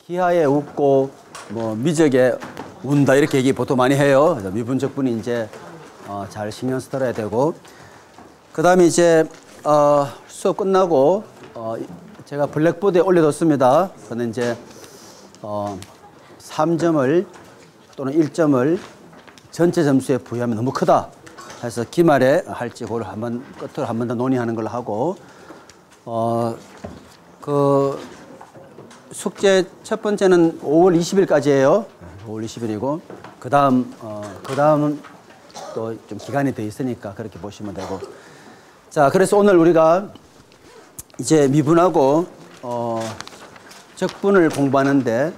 기하에 웃고 뭐 미적에 운다 이렇게 얘기 보통 많이 해요. 미분적분이 이제 잘 신경 써야 되고, 그다음에 이제 수업 끝나고 제가 블랙보드에 올려뒀습니다. 그는 이제 3점을 또는 1점을 전체 점수에 부여하면 너무 크다. 그래서 기말에 할지 그걸 끝으로 한 번 더 논의하는 걸로 하고, 그 숙제 첫 번째는 5월 20일까지예요. 5월 20일이고 그다음은 또 좀 기간이 더 있으니까 그렇게 보시면 되고. 자, 그래서 오늘 우리가 이제 미분하고 적분을 공부하는데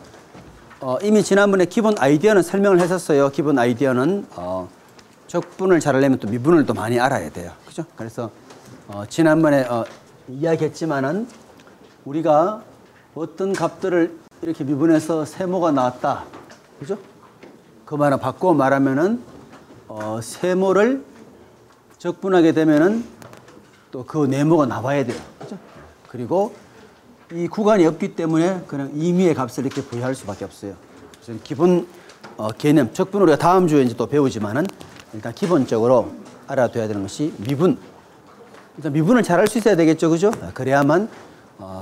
이미 지난번에 기본 아이디어는 설명을 했었어요. 기본 아이디어는 적분을 잘 하려면 또 미분을 또 많이 알아야 돼요. 그죠? 그래서 지난번에 이야기했지만은 우리가 어떤 값들을 이렇게 미분해서 세모가 나왔다. 그죠? 그 말은 바꾸어 말하면은 세모를 적분하게 되면은 또 그 네모가 나와야 돼요. 그죠? 그리고 이 구간이 없기 때문에 그냥 임의의 값을 이렇게 부여할 수밖에 없어요. 그래서 기본 개념, 적분을 우리가 다음 주에 이제 또 배우지만은 일단 기본적으로 알아둬야 되는 것이 미분. 일단 미분을 잘 할 수 있어야 되겠죠. 그죠? 그래야만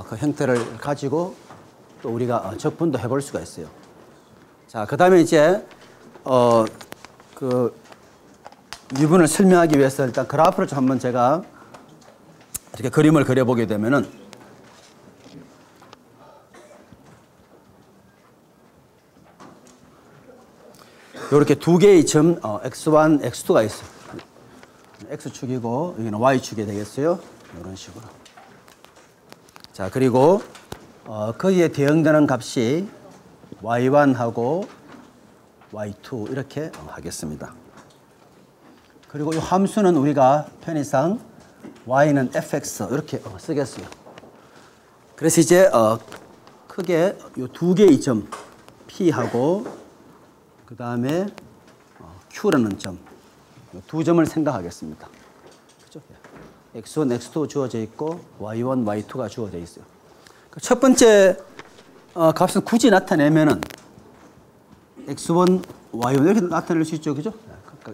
그 형태를 가지고 또 우리가 적분도 해볼 수가 있어요. 자, 그 다음에 이제 그 미분을 설명하기 위해서 일단 그래프를 좀 한번 제가 이렇게 그림을 그려보게 되면은 이렇게 두 개의 점 x1, x2가 있어요. x축이고 여기는 y축이 되겠어요. 이런 식으로. 자, 그리고 거기에 대응되는 값이 y1하고 y2 이렇게 하겠습니다. 그리고 이 함수는 우리가 편의상 y는 fx 이렇게 쓰겠어요. 그래서 이제 크게 이 두 개의 점 p하고 그 다음에 q라는 점, 두 점을 생각하겠습니다. 그죠? x1, x2 주어져 있고 y1, y2가 주어져 있어요. 첫 번째 값은 굳이 나타내면은 x1, y1 이렇게 나타낼 수 있죠. 그죠?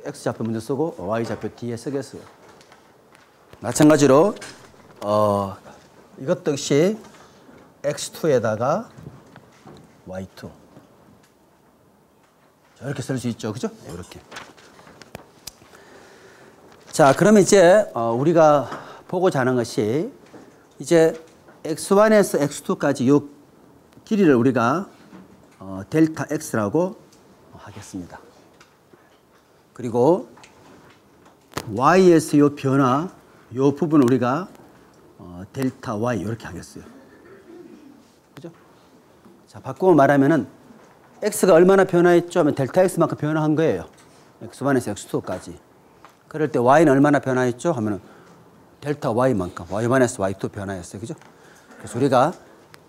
x좌표 먼저 쓰고 y좌표 뒤에 쓰겠어요. 마찬가지로 이것 역시 x2에다가 y2 이렇게 쓸 수 있죠. 그죠? 이렇게. 자, 그러면 이제 우리가 보고자 하는 것이 이제 x1에서 x2까지 이 길이를 우리가 델타 x라고 하겠습니다. 그리고 y에서 이 변화, 이 부분을 우리가 델타 y 이렇게 하겠어요. 그죠? 자, 바꾸어 말하면은 x가 얼마나 변화했죠? 하면 델타 x만큼 변화한 거예요. x1에서 x2까지. 그럴 때 y는 얼마나 변화했죠? 하면은 델타 y만큼, y1에서 y2 변화했어요. 그죠? 그래서 우리가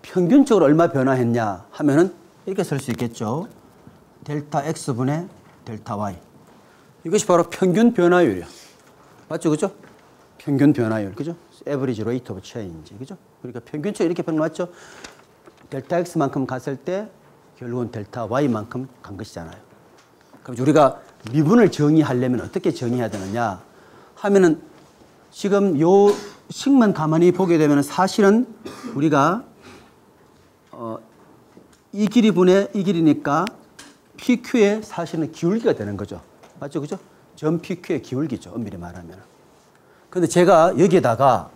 평균적으로 얼마 변화했냐 하면은 이렇게 쓸 수 있겠죠. 델타 x분의 델타 y. 이것이 바로 평균 변화율이에요. 맞죠? 그죠? 평균 변화율. 그죠? average rate of change. 그죠? 그러니까 평균적으로 이렇게 변화했죠. 델타 x만큼 갔을 때 결국은 델타 y만큼 간 것이잖아요. 그럼 우리가 미분을 정의하려면 어떻게 정의해야 되느냐 하면은 지금 요 식만 가만히 보게 되면 사실은 우리가 이 길이분의 이 길이니까 PQ의 사실은 기울기가 되는 거죠. 맞죠? 그죠? 점 PQ의 기울기죠. 엄밀히 말하면. 근데 제가 여기에다가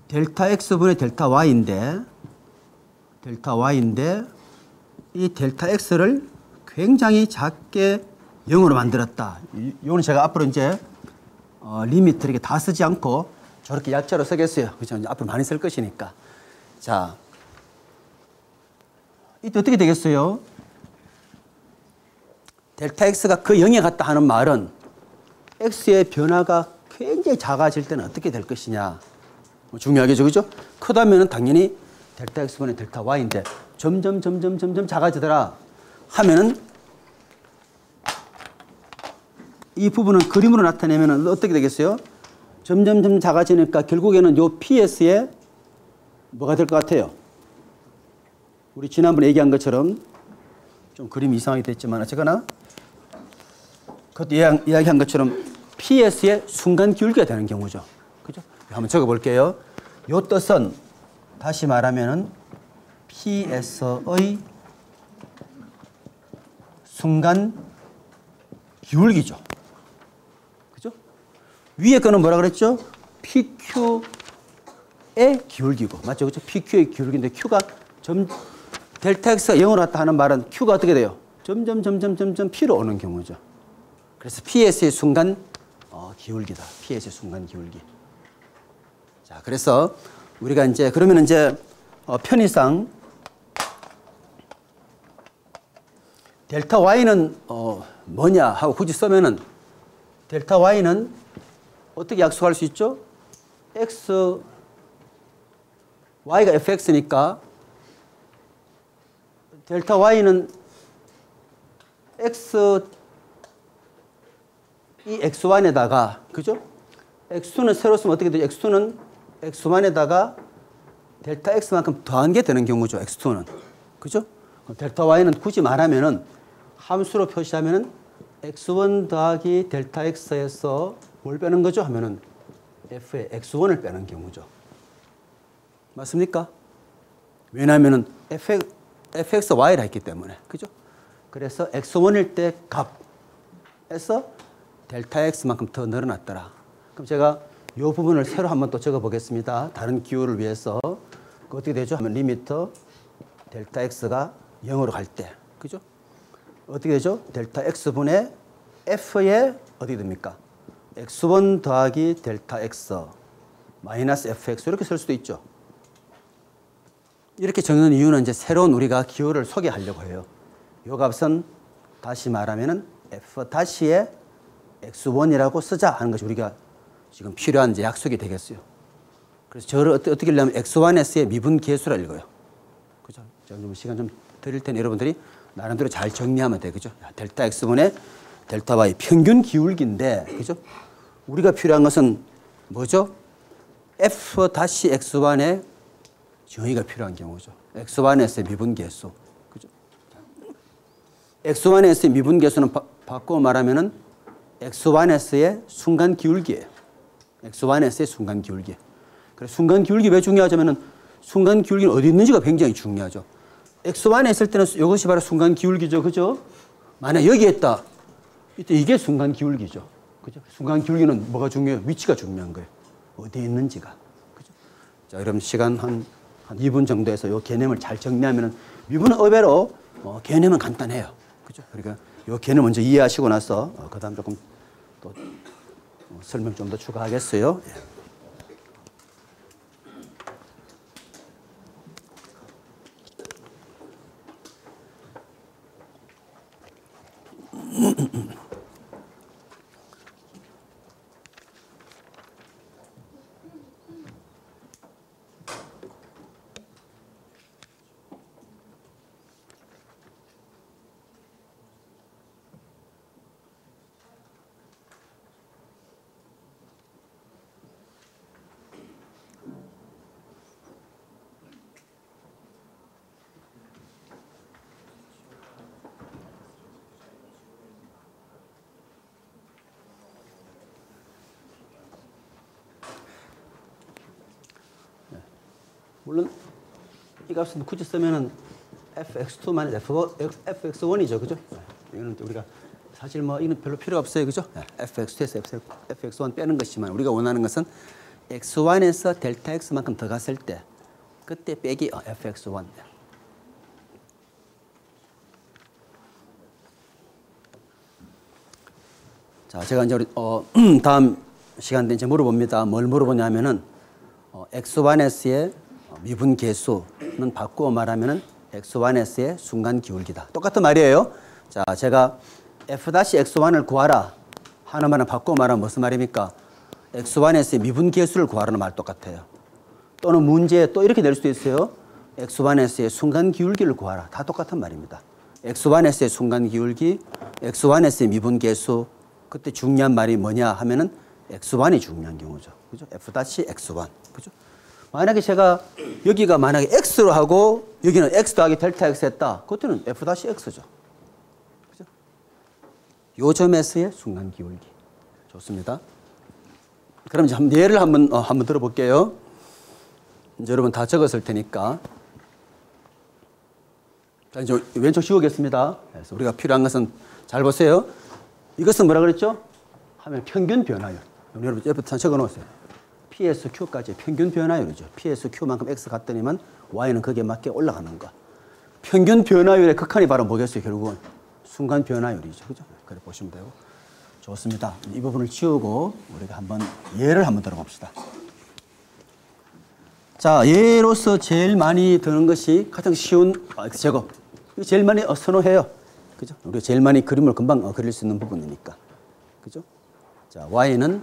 델타 X분의 델타 Y인데 이 델타 X를 굉장히 작게 0으로 만들었다. 이거는 제가 앞으로 이제 리미트 이렇게 다 쓰지 않고 저렇게 약자로 쓰겠어요. 그렇죠? 이제 앞으로 많이 쓸 것이니까. 자, 이때 어떻게 되겠어요? 델타 X가 그 0에 갔다 하는 말은 X의 변화가 굉장히 작아질 때는 어떻게 될 것이냐. 중요하겠죠. 그죠? 크다면 당연히 델타 X분의 델타 Y인데 점점 작아지더라 하면은 이 부분은 그림으로 나타내면 어떻게 되겠어요? 점점 작아지니까 결국에는 요 PS에 뭐가 될 것 같아요? 우리 지난번에 얘기한 것처럼 좀 그림이 이상하게 됐지만 어쨌거나 그것도 이야기한 것처럼 PS의 순간 기울기가 되는 경우죠. 그죠? 한번 적어 볼게요. 요 뜻은 다시 말하면은 PS의 순간 기울기죠. 그죠? 위에 거는 뭐라 그랬죠? PQ의 기울기고. 맞죠? 그죠? PQ의 기울기인데 Q가 델타 X가 0으로 왔다 하는 말은 Q가 어떻게 돼요? 점점 P로 오는 경우죠. 그래서 PS의 순간 기울기다. PS의 순간 기울기. 자, 그래서 우리가 이제 그러면 이제 편의상 델타 Y는 뭐냐 하고 굳이 쓰면은 델타 Y는 어떻게 약속할 수 있죠? Y가 fx니까 델타 Y는 이 x1에다가 그죠? x2는 새로 쓰면 어떻게 되죠? x2는 x1에다가 델타 x만큼 더한 게 되는 경우죠. x2는. 그죠? 델타 y는 굳이 말하면은 함수로 표시하면은 x1 더하기 델타 x에서 뭘 빼는 거죠? 하면은 f의 x1을 빼는 경우죠. 맞습니까? 왜냐하면은 fx y라 했기 때문에. 그죠? 그래서 x1일 때 값에서 델타 x만큼 더 늘어났더라. 그럼 제가 이 부분을 새로 한번 또 적어 보겠습니다. 다른 기호를 위해서. 어떻게 되죠? 하면 리미터 델타 x가 0으로 갈 때. 그죠? 어떻게 되죠? 델타 x분의 f에 어떻게 됩니까? x1 더하기 델타 x 마이너스 fx 이렇게 쓸 수도 있죠. 이렇게 적는 이유는 이제 새로운 우리가 기호를 소개하려고 해요. 이 값은 다시 말하면은 f-의 x1이라고 쓰자 하는 것이 우리가 지금 필요한 이제 약속이 되겠어요. 그래서 저를 어떻게 하려면 x1s의 미분 계수라 읽어요. 그죠? 제가 좀 시간 좀 드릴 테니 여러분들이 나름대로 잘 정리하면 돼. 그죠? 델타 x분의 델타 y 평균 기울기인데, 그죠? 우리가 필요한 것은 뭐죠? f-x1의 정의가 필요한 경우죠. x1s의 미분 계수. 그죠? x1s의 미분 계수는 바꿔 말하면은 x1s의 순간 기울기예요. x1s의 순간 기울기. 그래서 순간 기울기 왜 중요하냐면은 순간 기울기는 어디 있는지가 굉장히 중요하죠. x1에 있을 때는 이것이 바로 순간 기울기죠. 그죠? 만약 여기에 있다. 이때 이게 순간 기울기죠. 그죠? 순간 기울기는 뭐가 중요해요? 위치가 중요한 거예요. 어디에 있는지가. 그죠? 자, 여러분 시간 한 2분 정도에서 이 개념을 잘 정리하면은 미분은 의외로 개념은 간단해요. 그죠? 그러니까 이 개념 먼저 이해하시고 나서 그다음 조금 또 설명 좀 더 추가하겠어요. 예. 물론 이 값은 굳이 쓰면은 fx2 마이너스 fx1이죠. 그죠? 이거는 우리가 사실 뭐 이건 별로 필요 없어요. 그죠? fx2에서 fx1 빼는 것이지만 우리가 원하는 것은 x1에서 델타 x만큼 더 갔을 때 그때 빼기 fx1. 자, 제가 이제 우리 다음 시간 때 이제 물어봅니다. 뭘 물어보냐면은 x1s의 미분 계수는 바꾸어 말하면은 x1s의 순간 기울기다. 똑같은 말이에요. 자, 제가 f-x1을 구하라 하는 말은 바꾸어 말하면 무슨 말입니까? x1s의 미분 계수를 구하라는 말 똑같아요. 또는 문제에 또 이렇게 낼 수도 있어요. x1s의 순간 기울기를 구하라. 다 똑같은 말입니다. x1s의 순간 기울기, x1s의 미분 계수. 그때 중요한 말이 뭐냐 하면은 x1이 중요한 경우죠. 그죠? f-x1. 그죠? 만약에 제가 여기가 만약에 x로 하고 여기는 x 더하기 델타 x 했다. 그때는 f-x죠. 그죠? 요 점에서의 순간 기울기. 좋습니다. 그럼 이제 예를 한번 들어볼게요. 이제 여러분 다 적었을 테니까. 자, 이제 왼쪽 지우겠습니다. 그래서 우리가 필요한 것은 잘 보세요. 이것은 뭐라 그랬죠? 하면 평균 변화율. 여러분 옆에 적어 놓으세요. PSQ까지 평균 변화율이죠. PSQ만큼 X 갔더니만 Y는 거기에 맞게 올라가는 거. 평균 변화율의 극한이 바로 뭐겠어요? 결국은 순간 변화율이죠. 그죠? 그래 보시면 되고. 좋습니다. 이 부분을 지우고 우리가 예를 한번 들어봅시다. 자, 예로서 제일 많이 드는 것이 가장 쉬운 X제곱. 이거 제일 많이 선호해요. 그죠? 우리가 제일 많이 그림을 금방 그릴 수 있는 부분이니까. 그죠? 자, Y는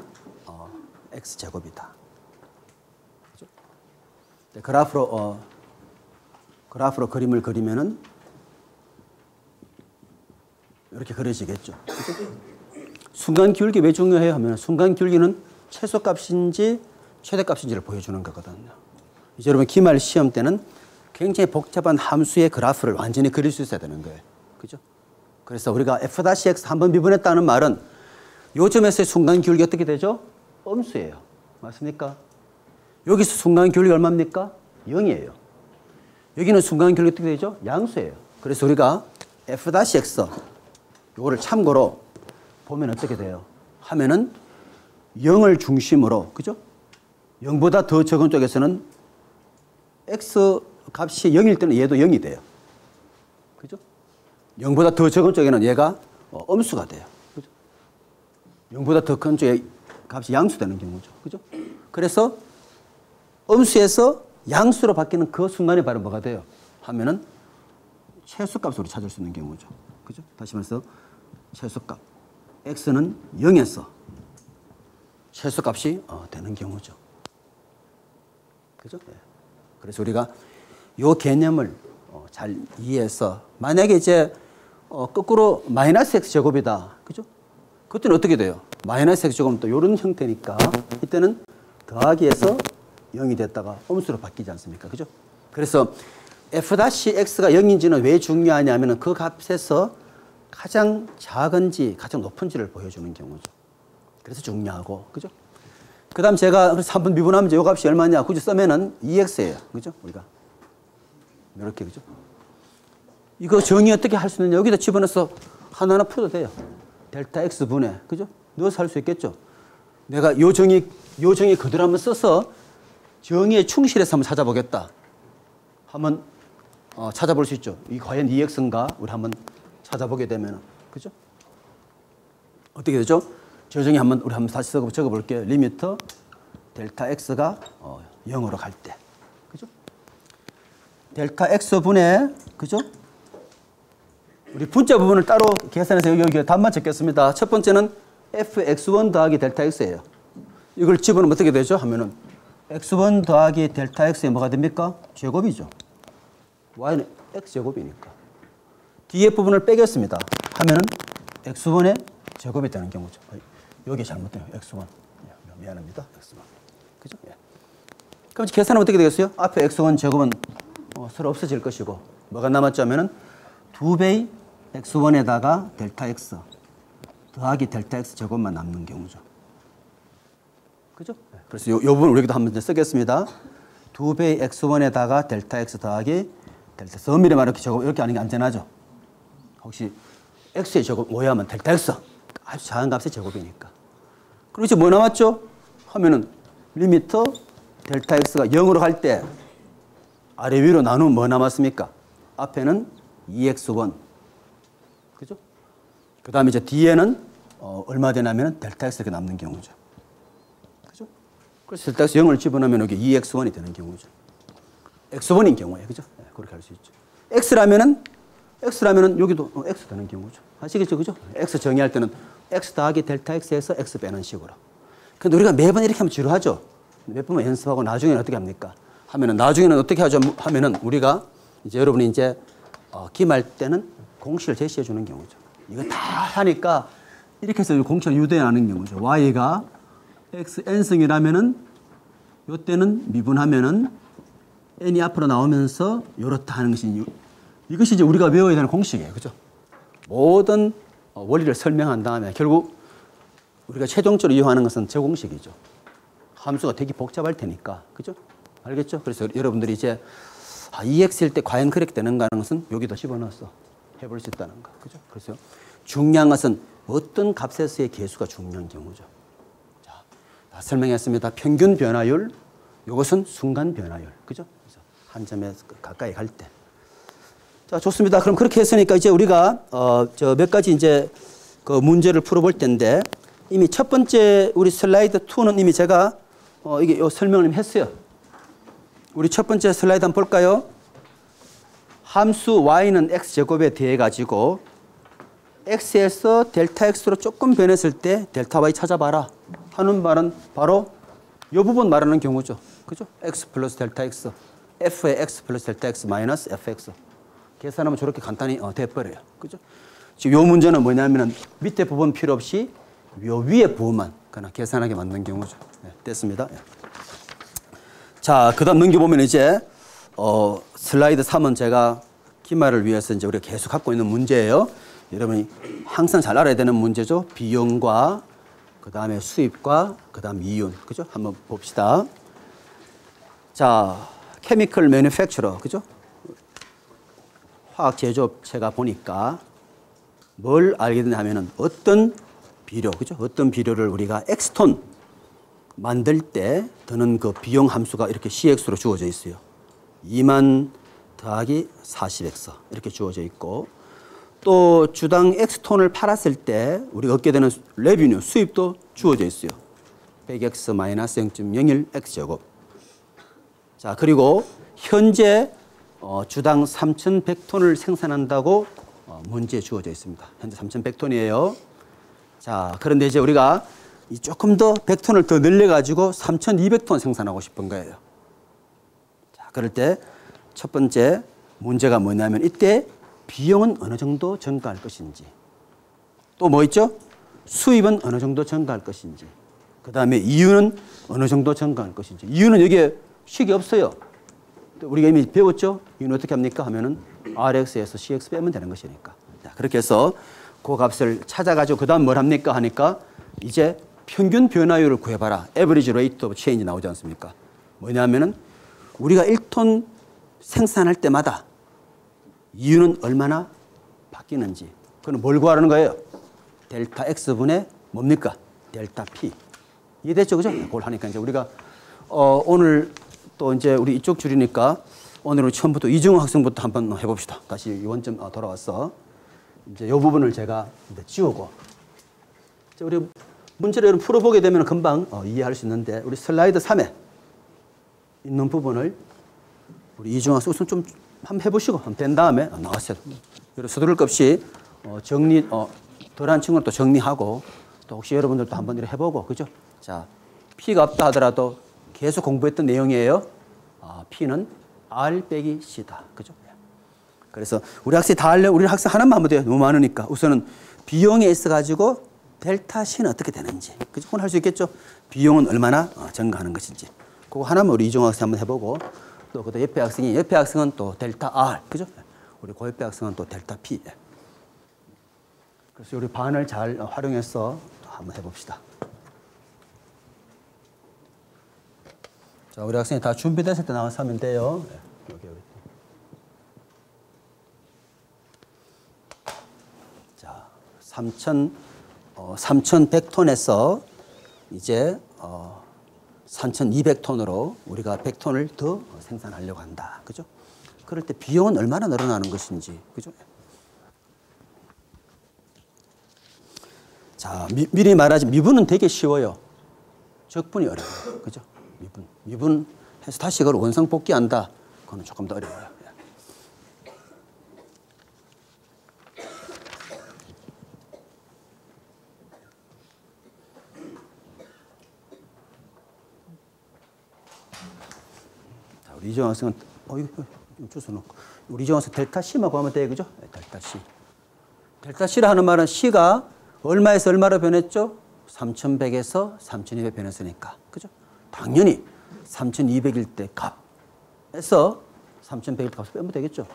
X제곱이다. 그죠? 네, 그래프로 그림을 그리면은 이렇게 그려지겠죠. 그죠? 순간 기울기 왜 중요해요? 하면 순간 기울기는 최소값인지 최대값인지를 보여주는 거거든요. 이제 여러분 기말 시험 때는 굉장히 복잡한 함수의 그래프를 완전히 그릴 수 있어야 되는 거예요. 그죠? 그래서 우리가 f-x 한번 미분했다는 말은 요 점에서의 순간 기울기 어떻게 되죠? 음수예요. 맞습니까? 여기서 순간 기울기 얼마입니까? 0이에요. 여기는 순간 기울기 어떻게 되죠? 양수예요. 그래서 우리가 f-x 요거를 참고로 보면 어떻게 돼요? 하면은 0을 중심으로, 그죠? 0보다 더 적은 쪽에서는 x 값이 0일 때는 얘도 0이 돼요. 그죠? 0보다 더 적은 쪽에는 얘가 음수가 돼요. 그죠? 0보다 더 큰 쪽에 값이 양수되는 경우죠. 그죠? 그래서 음수에서 양수로 바뀌는 그 순간에 바로 뭐가 돼요? 하면은 최소값으로 찾을 수 있는 경우죠. 그죠? 다시 말해서 최소값. x는 0에서 최소값이 되는 경우죠. 그죠? 네. 그래서 우리가 이 개념을 잘 이해해서 만약에 이제 거꾸로 마이너스 x 제곱이다. 그죠? 그때는 어떻게 돼요? 마이너스 x 제곱은 또 이런 형태니까 이때는 더하기에서 0이 됐다가 음수로 바뀌지 않습니까? 그죠? 그래서 f-x가 0인지는 왜 중요하냐면 그 값에서 가장 작은지 가장 높은지를 보여주는 경우죠. 그래서 중요하고, 그죠? 그 다음 제가 그래서 한번 미분하면 이 값이 얼마냐? 굳이 쓰면은 2x예요. 그죠? 우리가. 이렇게, 그죠? 이거 정의 어떻게 할 수 있느냐? 여기다 집어넣어서 하나하나 풀어도 돼요. 델타 x분의, 그죠? 넣어서 할 수 있겠죠? 내가 요 정의 그대로 한번 써서 정의에 충실해서 한번 찾아보겠다. 한번 찾아볼 수 있죠. 이 과연 2x인가? 우리 한번 찾아보게 되면, 그죠? 어떻게 되죠? 저 정의 우리 한번 다시 적어볼게요. 리미터 델타 x가 0으로 갈 때, 그죠? 델타 x분의, 그죠? 우리 분자 부분을 따로 계산해서 여기 답만 적겠습니다. 첫 번째는 fx1 더하기 델타 x예요. 이걸 집어넣으면 어떻게 되죠? 하면은 x1 더하기 델타 x에 뭐가 됩니까? 제곱이죠. y는 x제곱이니까. 뒤에 부분을 빼겠습니다. 하면은 x1의 제곱이 되는 경우죠. 여기 잘못돼요. x1. 미안합니다. x1. 그죠? 예. 그럼 계산하면 어떻게 되겠어요? 앞에 x1 제곱은 서로 없어질 것이고 뭐가 남았죠? 하면은 2배의 x1에다가 델타 x 더하기 델타 x 제곱만 남는 경우죠. 그죠? 그래서 요 부분 우리도 한번 쓰겠습니다. 2배의 x1에다가 델타 x 더하기 델타 x. 엄밀히 말하면 이렇게 하는 게 안전하죠. 혹시 x의 제곱 오해하면 델타 x 아주 작은 값의 제곱이니까. 그리고 이제 뭐 남았죠? 하면은 리미터 델타 x가 0으로 갈 때 아래 위로 나누면 뭐 남았습니까? 앞에는 2x1. 그죠? 그 다음에 이제 뒤에는 얼마 되냐면 델타 x가 남는 경우죠. 그죠? 그래서 델타 x 0을 집어넣으면 여기 2x1이 되는 경우죠. x1인 경우에, 그죠? 네, 그렇게 할 수 있죠. x라면은 여기도 x 되는 경우죠. 아시겠죠? 그죠? x 정의할 때는 x 더하기 델타 x에서 x 빼는 식으로. 근데 우리가 매번 이렇게 하면 지루하죠? 몇 번만 연습하고 나중에는 어떻게 합니까? 하면은 나중에는 어떻게 하죠? 하면은 우리가 이제 여러분이 이제 기말 때는 공식을 제시해 주는 경우죠. 이거 다 하니까 이렇게 해서 공식을 유도하는 경우죠. y가 x n승이라면은 요때는 미분하면은 n이 앞으로 나오면서 요렇다 하는 것이 이것이 이제 우리가 외워야 되는 공식이에요. 그죠? 모든 원리를 설명한 다음에 결국 우리가 최종적으로 이용하는 것은 저 공식이죠. 함수가 되게 복잡할 테니까. 그죠? 알겠죠? 그래서 여러분들이 이제 2x일 때 과연 그렇게 되는가 하는 것은 여기다 집어넣어서 해볼 수 있다는 거. 그죠? 그래서 중요한 것은 어떤 값에서의 계수가 중요한 경우죠. 자, 다 설명했습니다. 평균 변화율, 이것은 순간 변화율. 그죠? 그래서 한 점에 가까이 갈 때. 자, 좋습니다. 그럼 그렇게 했으니까 이제 우리가 저 몇 가지 이제 그 문제를 풀어볼 텐데 이미 첫 번째 우리 슬라이드 2는 이미 제가 이게 요 설명을 했어요. 우리 첫 번째 슬라이드 한번 볼까요? 함수 y는 x제곱에 대해 가지고 x에서 델타 x로 조금 변했을 때 델타 y 찾아봐라 하는 말은 바로 이 부분 말하는 경우죠. 그죠? x 플러스 델타 x, f의 x 플러스 델타 x 마이너스 fx. 계산하면 저렇게 간단히 돼버려요. 그죠? 지금 이 문제는 뭐냐면은 밑에 부분 필요 없이 요 위에 부분만 그냥 계산하게 만든 경우죠. 네, 됐습니다. 네. 자, 그 다음 넘겨보면 이제, 슬라이드 3은 제가 기말을 위해서 이제 우리가 계속 갖고 있는 문제예요. 여러분이 항상 잘 알아야 되는 문제죠. 비용과, 그 다음에 수입과, 그 다음 이윤. 그죠? 한번 봅시다. 자, 케미컬 매니팩처러. 그죠? 화학 제조업체가 보니까 뭘 알게 되냐 하면은 어떤 비료, 그죠? 어떤 비료를 우리가 X톤 만들 때 드는 그 비용 함수가 이렇게 CX로 주어져 있어요. 2만 더하기 40X 이렇게 주어져 있고 또 주당 X톤을 팔았을 때 우리가 얻게 되는 레비뉴, 수입도 주어져 있어요. 100X 마이너스 0.01 X제곱. 자, 그리고 현재 주당 3,100톤을 생산한다고 문제에 주어져 있습니다. 현재 3,100톤이에요. 자, 그런데 이제 우리가 조금 더 100톤을 더 늘려가지고 3,200톤 생산하고 싶은 거예요. 자, 그럴 때 첫 번째 문제가 뭐냐면 이때 비용은 어느 정도 증가할 것인지 또 뭐 있죠? 수입은 어느 정도 증가할 것인지 그 다음에 이윤은 어느 정도 증가할 것인지 이윤은 여기에 식이 없어요. 우리가 이미 배웠죠? 이윤 어떻게 합니까? 하면은 RX에서 CX 빼면 되는 것이니까. 자, 그렇게 해서 그 값을 찾아가지고 그 다음 뭘 합니까? 하니까 이제 평균 변화율을 구해봐라. Average Rate of Change 나오지 않습니까? 뭐냐면은 우리가 1톤 생산할 때마다 이윤은 얼마나 바뀌는지. 그건 뭘 구하라는 거예요? 델타 X분의 뭡니까? 델타 P. 이해됐죠? 그죠? 그걸 하니까 이제 우리가 오늘 또 이제 우리 이쪽 줄이니까 오늘은 처음부터 이정우 학생부터 한번 해봅시다. 다시 원점 돌아와서 이제 이 부분을 제가 이제 지우고 우리 문제를 여러분 풀어보게 되면 금방 이해할 수 있는데 우리 슬라이드 3에 있는 부분을 우리 이정우 학생 우선 좀 한번 해보시고 한번 된 다음에 나왔어요. 서두를 것 없이 정리 덜한 친구는 또 정리하고 또 혹시 여러분들도 한번 이렇게 해보고 그죠? 자, P가 없다 하더라도 계속 공부했던 내용이에요. P는 R 빼기 C다. 그죠? 그래서 우리 학생 다 알려, 우리 학생 하나만 하면 돼요. 너무 많으니까. 우선은 비용에 있어가지고 델타 C는 어떻게 되는지. 그죠? 그건 할 수 있겠죠? 비용은 얼마나 증가하는 것인지. 그거 하나만 우리 이종호 학생 한번 해보고 또 그다음 옆에 학생은 또 델타 R. 그죠? 우리 그 옆에 학생은 또 델타 P. 그래서 우리 반을 잘 활용해서 또 한번 해봅시다. 자, 우리 학생이 다 준비됐을 때 나와서 하면 돼요. 여기. 자, 3,100톤에서 이제 3,200톤으로 우리가 100톤을 더 생산하려고 한다. 그죠? 그럴 때 비용은 얼마나 늘어나는 것인지. 그죠? 자, 미리 말하지 미분은 되게 쉬워요. 적분이 어려워요. 그죠? 미분해서 다시 그걸 원상 복귀한다. 그거는 조금 더 어려워요. 자, 우리 이정환 학생은 이거 주워 놓고 우리 이정환 학생 델타 C만 구하면 돼요. 그죠? 델타 C. 델타 C라 하는 말은 C가 얼마에서 얼마로 변했죠? 3,100에서 3,200 변했으니까. 그죠? 당연히 3200일 때 값에서 3100일 값을 빼면 되겠죠.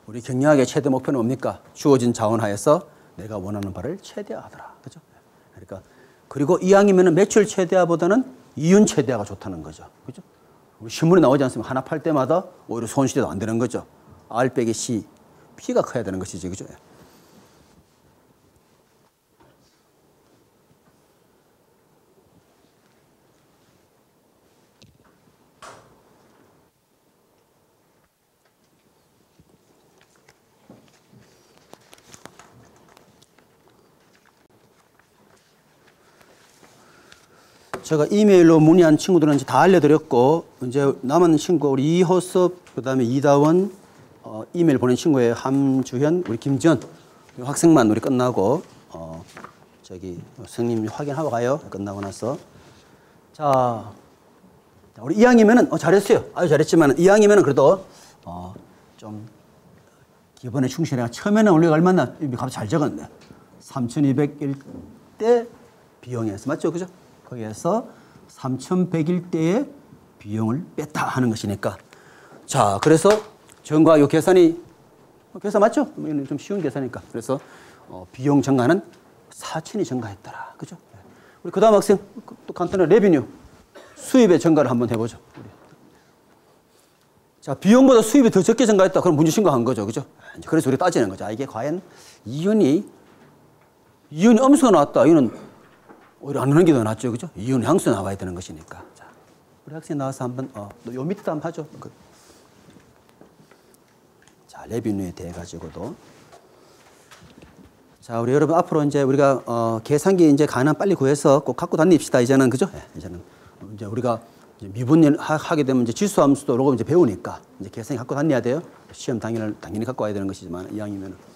우리 경영학의 최대 목표는 뭡니까? 주어진 자원 하에서 내가 원하는 바를 최대화하더라. 그죠? 그러니까 그리고 이왕이면 매출 최대화보다는 이윤 최대화가 좋다는 거죠. 그죠? 우리 신문에 나오지 않습니까? 하나 팔 때마다 오히려 손실이 안 되는 거죠. R 빼기 C, P가 커야 되는 것이지. 그죠? 제가 이메일로 문의한 친구들은 이제 다 알려드렸고, 이제 남은 친구, 우리 이호섭, 그 다음에 이다원, 이메일 보낸 친구의 함주현, 우리 김지현, 학생만 우리 끝나고, 선생님 확인하고 가요. 끝나고 나서. 자, 우리 이왕이면은, 잘했어요. 아주 잘했지만, 이왕이면은 그래도, 좀, 기본에 충실해. 처음에는 우리가 얼마나, 갑자기 잘 적었네. 3200일 때 비용에서, 맞죠? 그죠? 거기에서 3100일 때의 비용을 뺐다 하는 것이니까. 자, 그래서 전과 요 계산 맞죠? 좀 쉬운 계산이니까. 그래서 비용 증가는 4천이 증가했더라. 그죠? 우리 그 다음 학생 또 간단한 레비뉴. 수입의 증가를 한번 해보죠. 자, 비용보다 수입이 더 적게 증가했다. 그럼 문제 신고한 거죠. 그죠? 그래서 우리가 따지는 거죠. 이게 과연 이윤이 엄수가 나왔다. 이거는 오히려 안 하는 게 더 낫죠. 그죠? 이윤 향수 나와야 되는 것이니까. 자, 우리 학생 나와서 한번, 요 밑에도 한번 하죠. 자, 레비뉴에 대해 가지고도. 자, 우리 여러분 앞으로 이제 우리가, 계산기 이제 가능한 빨리 구해서 꼭 갖고 다닙시다. 이제는. 그죠? 이제는. 이제 우리가 미분 하게 되면 이제 지수함수도 로고 이제 배우니까 이제 계산기 갖고 다녀야 돼요. 시험 당연히 갖고 와야 되는 것이지만, 이왕이면은.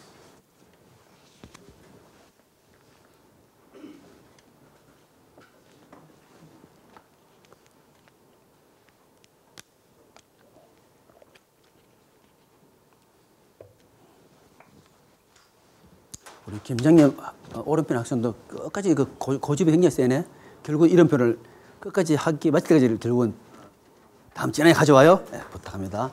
우리 김정님 오른편 학생도 끝까지 그 고집이 굉장히 세네. 결국 이름표를 끝까지 학기 마칠 때까지 들고 다음 지난해 가져와요. 네, 부탁합니다.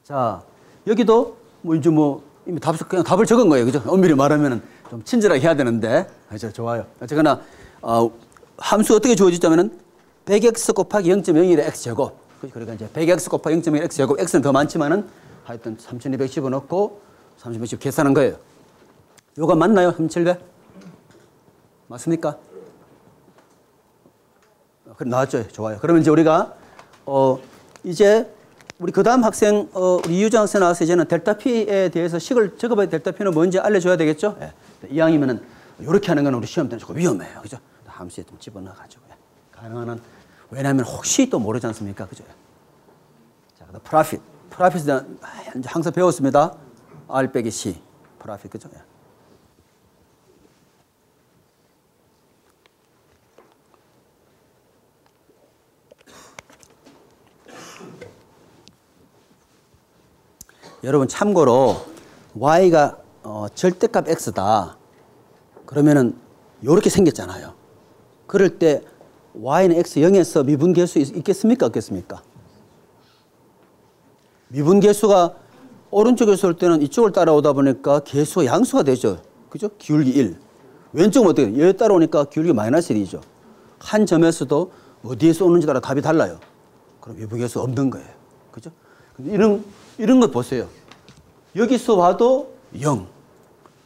자, 여기도 이미 그냥 답을 적은 거예요. 그죠? 엄밀히 말하면 좀 친절하게 해야 되는데. 그죠? 좋아요. 어쨌거나, 함수 어떻게 주어지자면은 100x 곱하기 0.01의 x제곱. 그러니까 이제 100x 곱하기 0.1 x제곱. x는 더 많지만은 하여튼 3200 집어넣고 3210 계산한 거예요. 요거 맞나요? 3700? 맞습니까? 그럼 나왔죠? 좋아요. 그러면 이제 우리가, 이제 우리 그 다음 학생, 우리 이유정 학생 나와서 이제는 델타 P에 대해서 식을 적어봐야 델타 P는 뭔지 알려줘야 되겠죠? 예. 이왕이면은 이렇게 하는 건 우리 시험 때는 조금 위험해요. 그죠? 함수에 좀 집어넣어가지고. 가능한 한, 왜냐하면 혹시 또 모르지 않습니까? 그죠? 자, 그다음 프라핏은 항상 배웠습니다. R 빼기 C. 프라핏, 그죠? 예. 여러분 참고로 y가 절대값 x다. 그러면은 이렇게 생겼잖아요. 그럴 때 y는 x 0에서 미분계할 수 있겠습니까? 없겠습니까? 미분계수가 오른쪽에서 올 때는 이쪽을 따라오다 보니까 계수가 양수가 되죠. 그죠? 기울기 1. 왼쪽은 어떻게 돼요? 여기 따라오니까 기울기 마이너스 1이죠. 한 점에서도 어디에서 오는지 따라 답이 달라요. 그럼 미분계수 없는 거예요. 그죠? 이런 것 보세요. 여기서 와도 0.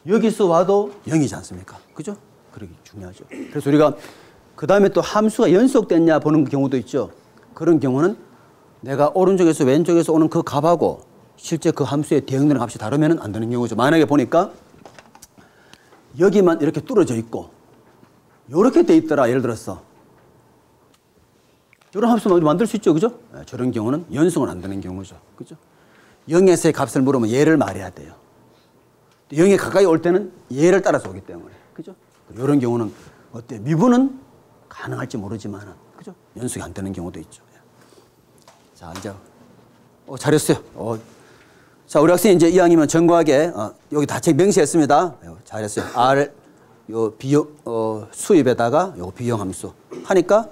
여기서 와도 0이지 않습니까? 그죠? 그러기 중요하죠. 그래서 우리가 그 다음에 또 함수가 연속됐냐 보는 경우도 있죠. 그런 경우는 내가 오른쪽에서 왼쪽에서 오는 그 값하고 실제 그 함수에 대응되는 값이 다르면 안 되는 경우죠. 만약에 보니까 여기만 이렇게 뚫어져 있고 이렇게 돼 있더라. 예를 들어서 이런 함수 만들 수 있죠. 그죠? 저런 경우는 연속은 안 되는 경우죠. 그죠? 0에서의 값을 물으면 얘를 말해야 돼요. 0에 가까이 올 때는 얘를 따라서 오기 때문에. 그죠? 이런 경우는 어때요? 미분은 가능할지 모르지만, 그죠? 연속이 안 되는 경우도 있죠. 자, 이제, 잘했어요. 자, 우리 학생이 이제 이왕이면 정교하게, 여기 다 명시했습니다. 잘했어요. R, 요 비용, 수입에다가 요 비용 함수. 하니까,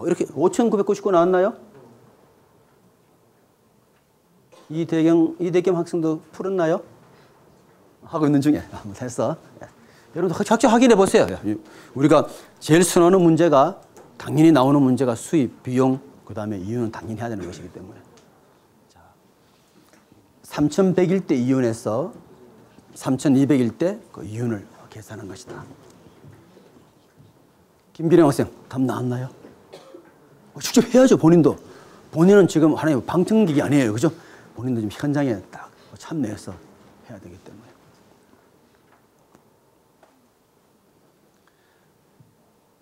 이렇게 5,999 나왔나요? 이대겸 학생도 풀었나요? 하고 있는 중에. 됐어. 여러분도 각자 확인해 보세요. 우리가 제일 선호하는 문제가, 당연히 나오는 문제가 수입, 비용, 그 다음에 이윤은 당연히 해야 되는 것이기 때문에. 3,100일 때 이윤에서 3,200일 때 그 이윤을 계산한 것이다. 김기령 학생, 답 나왔나요? 직접 해야죠, 본인도. 본인은 지금 하나의 방청객이 아니에요. 그죠? 본인도 지금 현장에 딱 참여해서 해야 되기 때문에.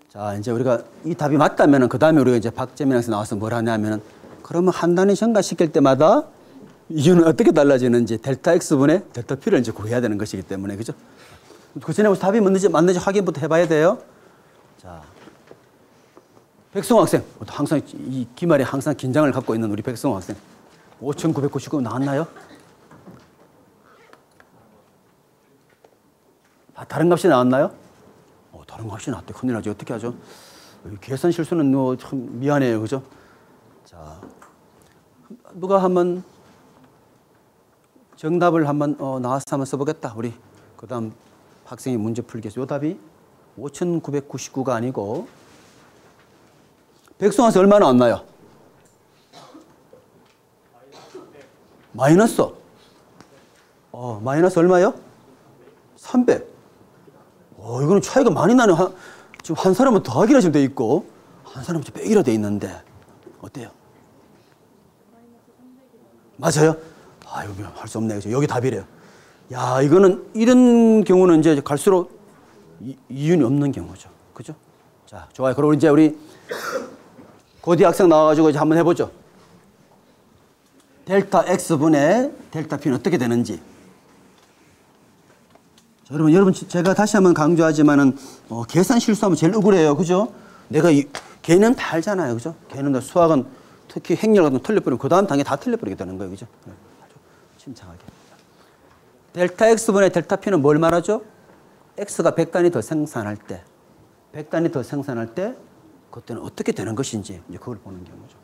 자, 이제 우리가 이 답이 맞다면은 그 다음에 우리가 이제 박재민 학생 나와서 뭘 하냐면은 그러면 한 단위 증가시킬 때마다 이윤은 어떻게 달라지는지 델타 X분의 델타 P를 이제 구해야 되는 것이기 때문에, 그죠? 그 전에 혹시 답이 맞는지 확인부터 해봐야 돼요. 자, 백성호 학생. 항상 이 기말에 항상 긴장을 갖고 있는 우리 백성호 학생. 5,999 나왔나요? 다른 값이 나왔나요? 다른 값이 나왔대. 큰일 나죠. 어떻게 하죠? 계산 실수는 참 미안해요. 그죠? 자, 누가 한번 정답을 한번 나와서 한번 써보겠다. 우리 그 다음 학생이 문제 풀겠어요. 요 답이 5,999가 아니고 백성한테 얼마 나왔나요? 마이너스. 마이너스 얼마요? 300. 이거는 차이가 많이 나네. 지금 한 사람은 더하기라 지금 돼 있고 한 사람은 빼기라 돼 있는데 어때요? 맞아요? 여기 할 수 없네. 여기 답이래요. 야, 이거는 이런 경우는 이제 갈수록 이윤이 없는 경우죠. 그죠? 자, 좋아요. 그럼 이제 우리 고디 학생 나와가지고 이제 한번 해보죠. 델타 X분의 델타 P는 어떻게 되는지. 자, 여러분, 제가 다시 한번 강조하지만은, 계산 실수하면 제일 억울해요. 그죠? 걔는 다 알잖아요. 그죠? 걔는 다 수학은 특히 행렬 같은 거 틀려버리면 그 다음 단계 다 틀려버리게 되는 거예요. 그죠? 아주 침착하게. 델타 X분의 델타 P는 뭘 말하죠? X가 100단위 더 생산할 때, 100단위 더 생산할 때, 그때는 어떻게 되는 것인지, 이제 그걸 보는 경우죠.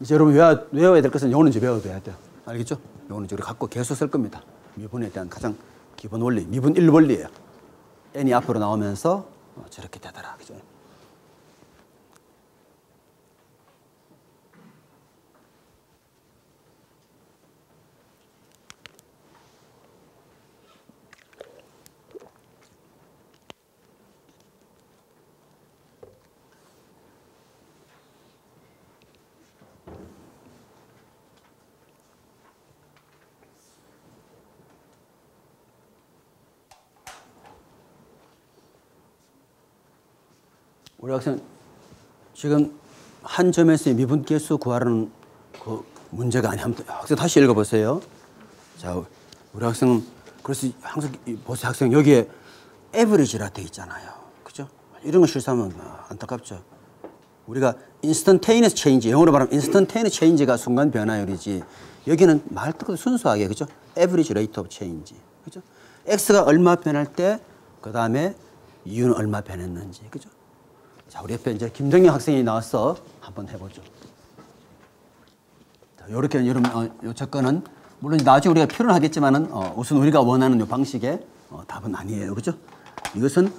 이제 여러분 외워야 될 것은 요거는 이제 외워둬야 돼요. 알겠죠? 요거는 이제 우리 갖고 계속 쓸 겁니다. 미분에 대한 가장 기본 원리, 미분 1 원리예요. n이 앞으로 나오면서 저렇게 되더라. 그죠? 우리 학생 지금 한 점에서의 미분 개수 구하라는 그 문제가 아니. 학생 다시 읽어보세요. 자, 우리 학생은 그래서 항상 보세요. 학생 여기에 에버리지라 돼 있잖아요. 그죠? 이런 거 실수하면 안타깝죠. 우리가 instantaneous change, 영어로 말하면 instantaneous change가 순간 변화율이지. 여기는 말 그대로 순수하게, 그죠? average rate of change. 그죠? x가 얼마 변할 때, 그 다음에 u는 얼마 변했는지. 그죠? 자, 우리 옆에 이제 김정영 학생이 나와서 한번 해보죠. 자, 요렇게 여러분, 요 조건은 물론 나중에 우리가 표현을 하겠지만은, 우선 우리가 원하는 요 방식의 답은 아니에요. 그죠? 이것은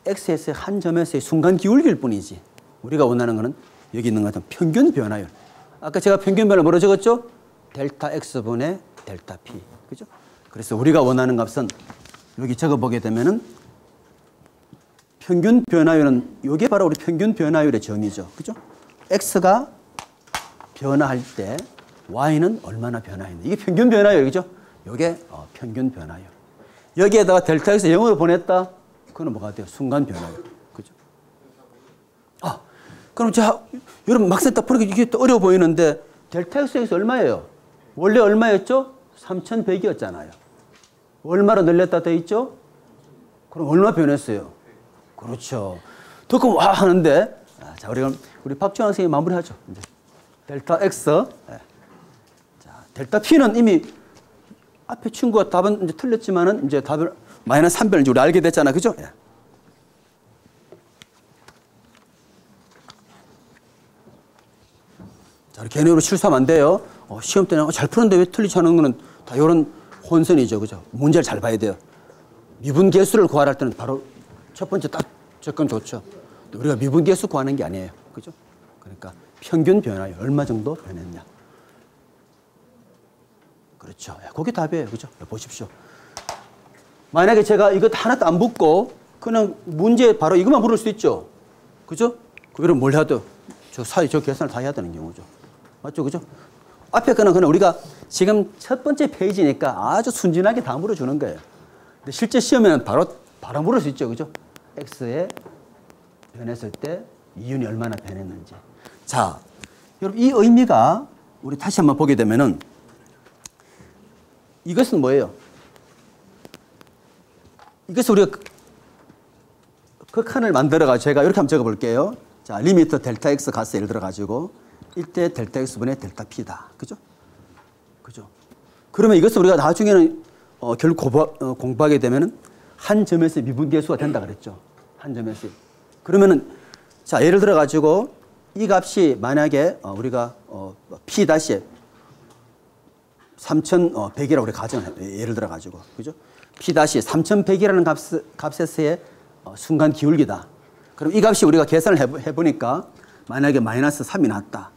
x에서의 한 점에서의 순간 기울기일 뿐이지. 우리가 원하는 거는 여기 있는 것 같은 평균 변화율. 아까 제가 평균 변화를 뭐로 적었죠? 델타 x분의 델타 p. 그죠? 그래서 우리가 원하는 값은 여기 적어보게 되면은 평균 변화율은 이게 바로 우리 평균 변화율의 정의죠. 그죠? x가 변화할 때 y는 얼마나 변화했는지. 이게 평균 변화율. 그죠? 이게 평균 변화율. 여기에다가 델타 x 0으로 보냈다. 그건 뭐가 돼요? 순간 변화율. 그죠? 그럼 여러분 막상 딱 보니까 이게 또 어려워 보이는데 델타 x에서 얼마예요? 원래 얼마였죠? 3,100이었잖아요. 얼마로 늘렸다 돼 있죠? 그럼 얼마 변했어요? 그렇죠. 듣고 와 하는데, 자, 우리 박주환 선생님이 마무리하죠. 이제 델타 x 델타 P는 이미 앞에 친구가 답은 이제 틀렸지만은 이제 답을 마이너스 3변을 우리 알게 됐잖아. 그죠? 예. 자, 개념으로 실수하면 안 돼요. 시험 때는 잘 푸는데 왜 틀리지 않은 거는 다 이런 혼선이죠. 그죠? 문제를 잘 봐야 돼요. 미분계수를 구하라 할 때는 바로 첫 번째 딱 접근 좋죠. 우리가 미분계수 구하는 게 아니에요. 그죠? 그러니까 평균 변화율 얼마 정도 변했냐. 그렇죠. 그게 답이에요. 그죠? 보십시오. 만약에 제가 이것 하나도 안 묻고 그냥 문제 바로 이것만 물을 수 있죠. 그죠? 그럼 뭘 해야 돼요? 저 사이 저 계산을 다 해야 되는 경우죠. 맞죠? 그죠? 앞에 거는 그냥 우리가 지금 첫 번째 페이지니까 아주 순진하게 다 물어주는 거예요. 근데 실제 시험에는 바로 물을 수 있죠. 그죠? X에 변했을 때 이윤이 얼마나 변했는지. 자, 여러분 이 의미가 우리 다시 한번 보게 되면은 이것은 뭐예요? 이것을 우리가 극한을 만들어가지고 제가 이렇게 한번 적어볼게요. 자, 리미트 델타 X 값을 예를 들어가지고 1대 델타 X분의 델타 P다. 그죠? 그죠? 그러면 이것을 우리가 나중에는 결국 공부하게 되면은 한 점에서 미분계수가 된다 그랬죠. 한 점에서. 그러면은 자, 예를 들어가지고 이 값이 만약에 우리가 P 다시 3100이라고 우리 가정을 예를 들어가지고. 그죠? P 다시 3100이라는 값에서의 순간 기울기다. 그럼 이 값이 우리가 계산을 해보니까 만약에 마이너스 3이 나왔다.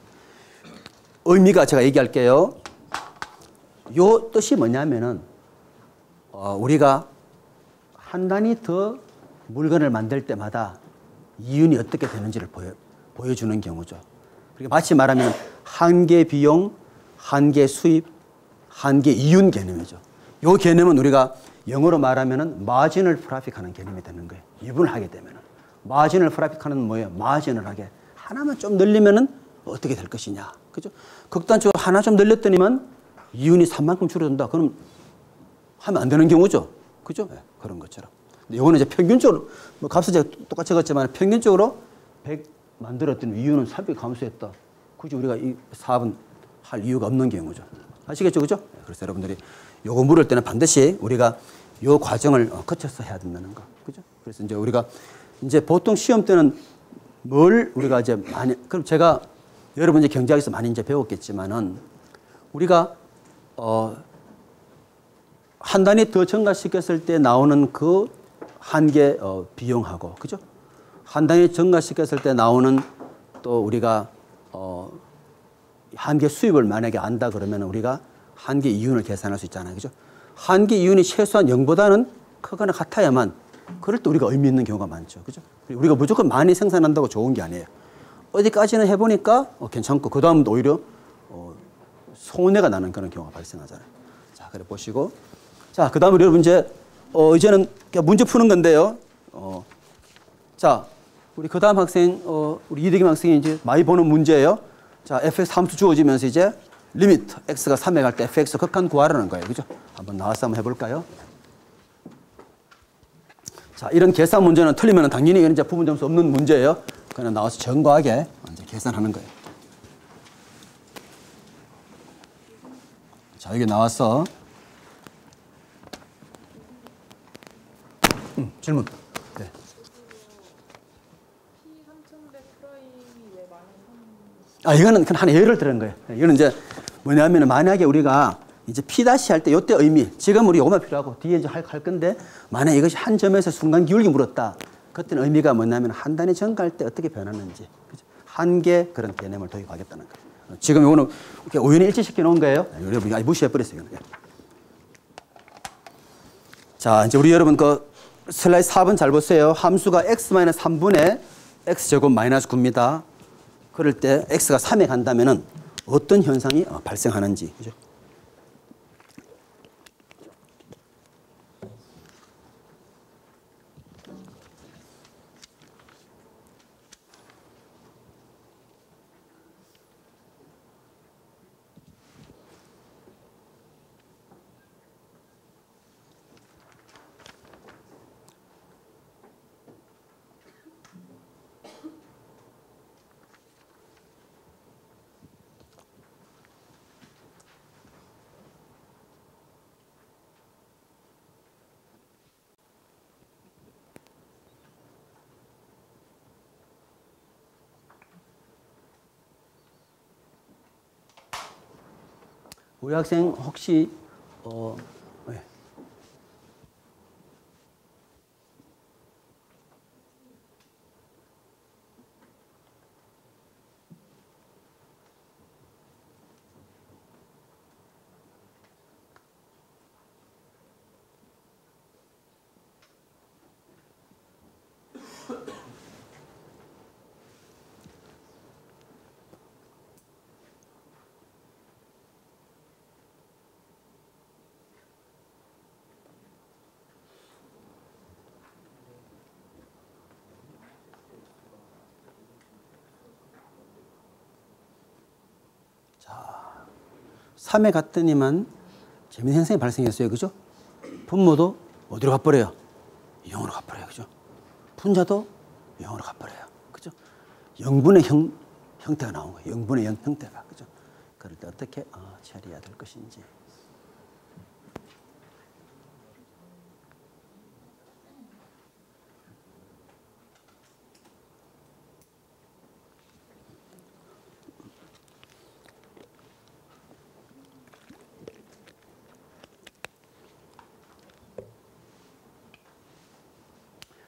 의미가 제가 얘기할게요. 요 뜻이 뭐냐면은 우리가 한 단위 더 물건을 만들 때마다 이윤이 어떻게 되는지를 보여주는 경우죠. 그러니까 마치 말하면 한계 비용, 한계 수입, 한계 이윤 개념이죠. 요 개념은 우리가 영어로 말하면은 마지널 프라핏 하는 개념이 되는 거예요. 유분을 하게 되면은. 마지널 프라핏 하는 뭐예요? 마지널 하게. 하나만 좀 늘리면은 어떻게 될 것이냐. 그죠? 극단적으로 하나 좀 늘렸더니만 이윤이 3만큼 줄어든다. 그럼 하면 안 되는 경우죠. 그죠? 네, 그런 것처럼. 근데 이거는 이제 평균적으로, 뭐 값을 제가 똑같이 적었지만 평균적으로 100 만들었더니 이윤은 300 감소했다. 굳이 우리가 이 사업은 할 이유가 없는 경우죠. 아시겠죠? 그죠? 그래서 여러분들이 요거 물을 때는 반드시 우리가 요 과정을 거쳐서 해야 된다는 거. 그죠? 그래서 이제 우리가 이제 보통 시험 때는 뭘 우리가 이제 많이, 그럼 제가 여러분 이제 경제학에서 많이 이제 배웠겠지만은 우리가 한 단위 더 증가시켰을 때 나오는 그 한계 비용하고, 그죠? 한 단위 증가시켰을 때 나오는 또 우리가 한계 수입을 만약에 안다 그러면 우리가 한계 이윤을 계산할 수 있잖아요. 그죠? 한계 이윤이 최소한 0보다는 크거나 같아야만 그럴 때 우리가 의미 있는 경우가 많죠. 그죠? 우리가 무조건 많이 생산한다고 좋은 게 아니에요. 어디까지는 해보니까 괜찮고 그 다음은 오히려 손해가 나는 그런 경우가 발생하잖아요. 자, 그래 보시고. 자, 그 다음에 여러분 이제는 문제 푸는 건데요. 자, 우리 그 다음 학생, 우리 이대김 학생이 이제 많이 보는 문제예요. 자, fx 함수 주어지면서 이제 리미트 x가 3에 갈 때 fx 극한 구하라는 거예요. 그죠? 한번 나와서 한번 해볼까요? 자, 이런 계산 문제는 틀리면 당연히 이건 이제 부분 점수 없는 문제예요. 그냥 나와서 정과하게 이제 계산하는 거예요. 자, 여기 나와서 질문. 네. 이거는 그냥 하나 예를 들은 거예요. 이거는 이제 뭐냐면 만약에 우리가 이제 P' 할 때 이때 의미, 지금 우리 요것만 필요하고 뒤에 이제 할 건데 만약에 이것이 한 점에서 순간 기울기 물었다. 그때는 의미가 뭐냐면 한 단위 증가할 때 어떻게 변하는지. 그죠? 한계 그런 개념을 도입하겠다는 거예요. 지금 이거는 이렇게 우연히 일치시켜 놓은 거예요. 여러분 무시해버렸어요. 이거는. 자, 이제 우리 여러분 그 슬라이드 4번 잘 보세요. 함수가 x-3분의 x제곱 마이너스 9입니다. 그럴 때 x가 3에 간다면은 어떤 현상이 발생하는지. 그죠? 우리 학생 혹시 네. 자, 3에 갔더니만 재미있는 현상이 발생했어요. 그죠? 분모도 어디로 가버려요? 0으로 가버려요. 그죠? 분자도 0으로 가버려요. 그죠? 0분의 형태가 나온 거예요. 0분의 0 형태가. 그죠? 그럴 때 어떻게 처리해야 될 것인지.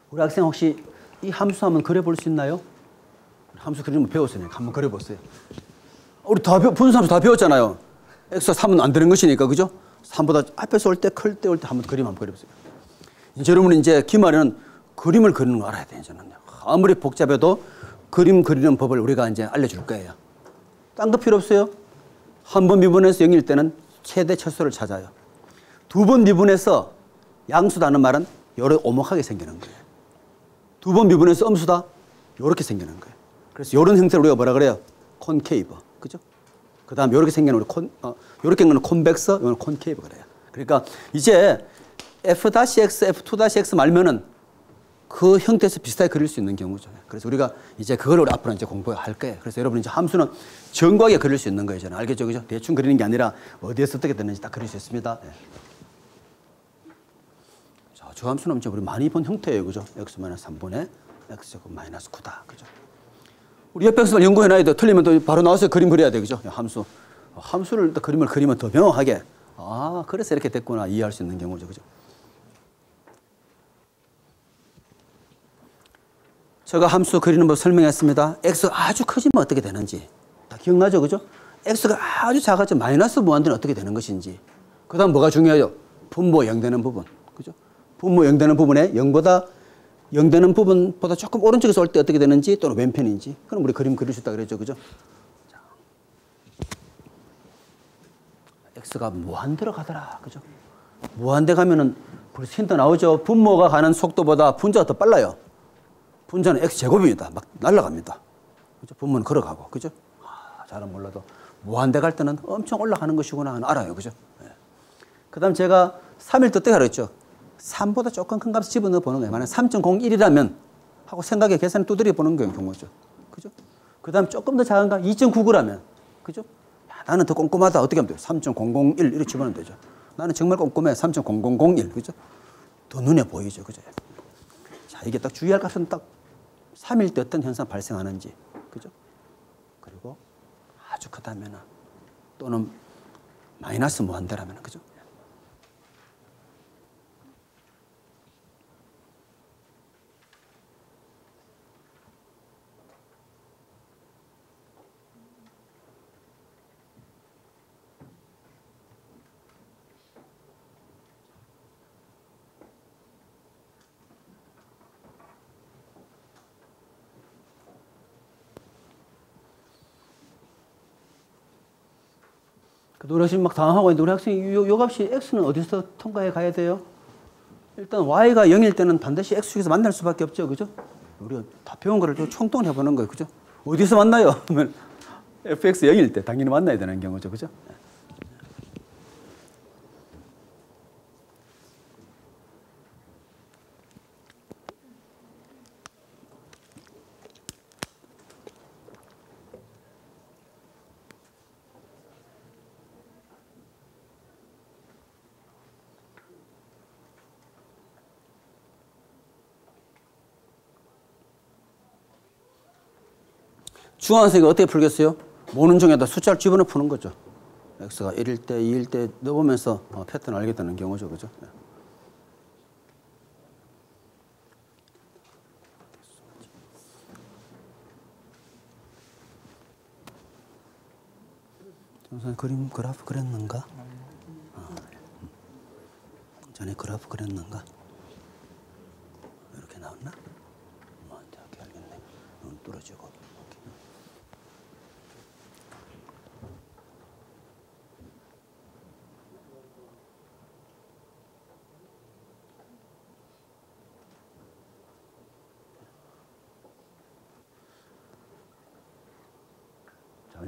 우리 학생 혹시 이 함수 한번 그려볼 수 있나요? 함수 그리는 거 배웠으니까 한번 그려보세요. 우리 분수함수 다 배웠잖아요. x가 3은 안 되는 것이니까, 그죠? 3보다 앞에서 올 때, 클 때 올 때 한번 그림 한번 그려보세요. 이제 여러분은 이제 기말에는 그림을 그리는 거 알아야 돼요, 이제는. 아무리 복잡해도 그림 그리는 법을 우리가 이제 알려줄 거예요. 딴 거 필요 없어요. 한 번 미분해서 0일 때는 최대 최소를 찾아요. 두 번 미분해서 양수다는 말은 요렇게 오목하게 생기는 거예요. 두 번 미분해서 음수다? 요렇게 생기는 거예요. 그래서 요런 형태를 우리가 뭐라 그래요? 콘케이브. 그죠? 그 다음 요렇게 생기는 우리 요렇게 생기는 콘벡스, 요거는 콘케이브 그래요. 그러니까 이제 f-x, f2-x 말면은 그 형태에서 비슷하게 그릴 수 있는 경우죠. 그래서 우리가 이제 그걸 우리 앞으로 이제 공부할 거예요. 그래서 여러분 이제 함수는 정교하게 그릴 수 있는 거예요. 저는 알겠죠? 그죠? 대충 그리는 게 아니라 어디에서 어떻게 되는지 딱 그릴 수 있습니다. 네. 자, 저 함수는 이제 우리 많이 본 형태예요. 그죠? x-3분의 x제곱 마이너스 9다. 그죠? 우리 옆에 학생들 연구해놔야 돼. 틀리면 또 바로 나와서 그림 그려야 돼. 그죠? 함수를 또 그림을 그리면 더 명확하게. 그래서 이렇게 됐구나. 이해할 수 있는 경우죠. 그죠? 제가 함수 그리는 법 설명했습니다. x가 아주 커지면 어떻게 되는지. 다 기억나죠? 그죠? x가 아주 작아져 마이너스 무한대는 어떻게 되는 것인지. 그 다음 뭐가 중요해요? 분모 0 되는 부분. 그죠? 분모 0 되는 부분에 0보다 0 되는 부분보다 조금 오른쪽에서 올 때 어떻게 되는지 또는 왼편인지. 그럼 우리 그림 그릴 수 있다 그랬죠. 그죠? 자. x가 무한대로 가더라. 그죠? 무한대 가면은 벌써 힌트 나오죠. 분모가 가는 속도보다 분자가 더 빨라요. 분자는 x제곱입니다. 막 날아갑니다. 그죠? 분모는 걸어가고. 그죠? 잘은 몰라도 무한대 갈 때는 엄청 올라가는 것이구나 하는 알아요. 그죠? 네. 그 다음 제가 3일 때 그랬죠. 3보다 조금 큰 값을 집어넣어 보는 거예요. 만약 3.01이라면 하고 생각에 계산을 두드려 보는 경우죠. 그죠? 그 다음 조금 더 작은 값 2.99라면. 그죠? 야, 나는 더 꼼꼼하다. 어떻게 하면 돼요? 3.001 이렇게 집어넣으면 되죠. 나는 정말 꼼꼼해. 3.0001. 그죠? 더 눈에 보이죠. 그죠? 자, 이게 딱 주의할 값은 딱 3일 때 어떤 현상 발생하는지. 그죠? 그리고 아주 크다면 또는 마이너스 무한대라면. 그죠? 우리 학생이 막 당황하고 있는데 우리 학생이 요 값이 x는 어디서 통과해 가야 돼요? 일단 y가 0일 때는 반드시 x축에서 만날 수밖에 없죠. 그죠? 우리가 다 배운 거를 좀 총동원 해보는 거예요. 그죠? 어디서 만나요? 그러면 fx 0일 때 당연히 만나야 되는 경우죠. 그죠? 중학생이 어떻게 풀겠어요? 모는 중에다 숫자를 집어넣어 푸는 거죠. x가 1일 때, 2일 때 넣어보면서 패턴을 알게 되는 경우죠. 그죠? 그림 그래프 그렸는가? 전에 그래프 그렸는가? 이렇게 나왔나? 이렇게 알겠네. 눈 뚫어지고.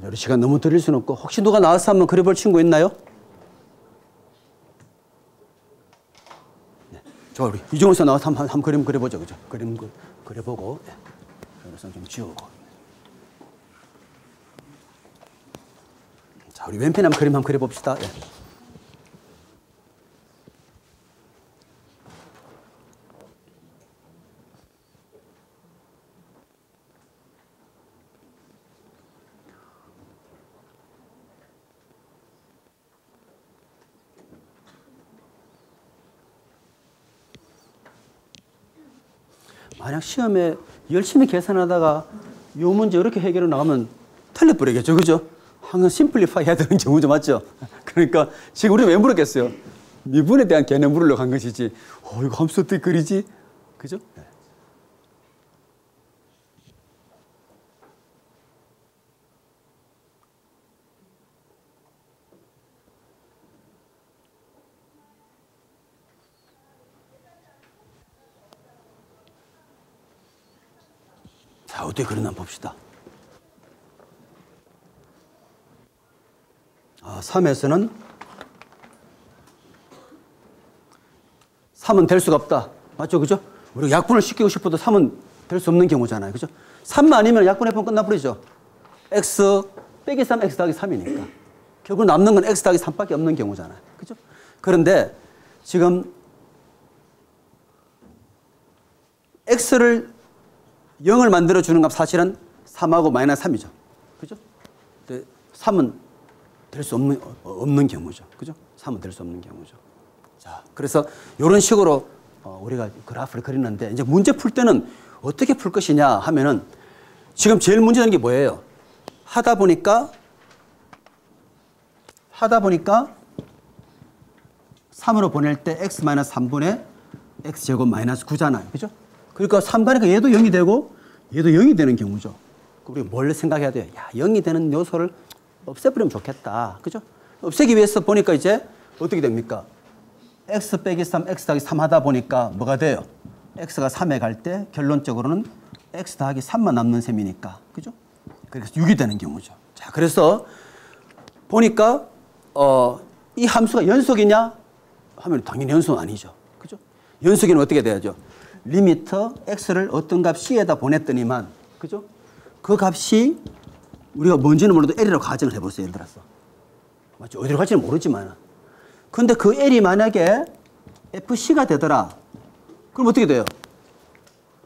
우리 시간 너무 드릴 수는 없고 혹시 누가 나와서 한번 그려볼 친구 있나요? 네. 저 우리 이종훈 씨 나와서 한번 그림 그려보죠, 그죠? 그림 그려보고, 네. 그래서 좀 지우고. 자, 우리 왼편에 한번 그림 한번 그려봅시다. 네. 만약 시험에 열심히 계산하다가 이 문제 이렇게 해결해 나가면 틀려버리겠죠. 그죠? 항상 심플리파이 해야 되는 경우죠. 맞죠? 그러니까 지금 우리는 왜 물었겠어요? 미분에 대한 개념 물으려고 한 것이지. 이거 함수 어떻게 그리지? 그죠? 네. 자, 어떻게 그리나 봅시다. 3에서는 3은 될 수가 없다. 맞죠? 그죠? 우리가 약분을 시키고 싶어도 3은 될 수 없는 경우잖아요. 그죠? 3만 아니면 약분해보면 끝나버리죠. x 빼기 3, x 더하기 3이니까. 결국 남는 건 x 더하기 3밖에 없는 경우잖아요. 그죠? 그런데 지금 x를 0을 만들어주는 값 사실은 3하고 마이너스 3이죠. 그죠? 3은 될 수 없는 경우죠. 그죠? 3은 될 수 없는 경우죠. 자, 그래서 이런 식으로 우리가 그래프를 그리는데 이제 문제 풀 때는 어떻게 풀 것이냐 하면은 지금 제일 문제되는 게 뭐예요? 하다 보니까 3으로 보낼 때 x-3분의 x제곱 마이너스 9잖아요. 그죠? 그러니까 3 가니까 얘도 0이 되고 얘도 0이 되는 경우죠. 우리가 뭘 생각해야 돼요? 야, 0이 되는 요소를 없애버리면 좋겠다. 그죠? 없애기 위해서 보니까 이제 어떻게 됩니까? x 빼기 3, x 더하기 3 하다 보니까 뭐가 돼요? x가 3에 갈 때 결론적으로는 x 더하기 3만 남는 셈이니까. 그죠? 그래서 6이 되는 경우죠. 자, 그래서 보니까 이 함수가 연속이냐 하면 당연히 연속은 아니죠. 그죠? 연속이는 어떻게 돼야죠? 리미터 x를 어떤 값 c에다 보냈더니만, 그죠? 그 값이 우리가 뭔지는 몰라도 l이라고 가정을 해보세요. 예를 들어서. 맞죠? 어디로 갈지는 모르지만. 근데 그 l이 만약에 fc가 되더라. 그럼 어떻게 돼요?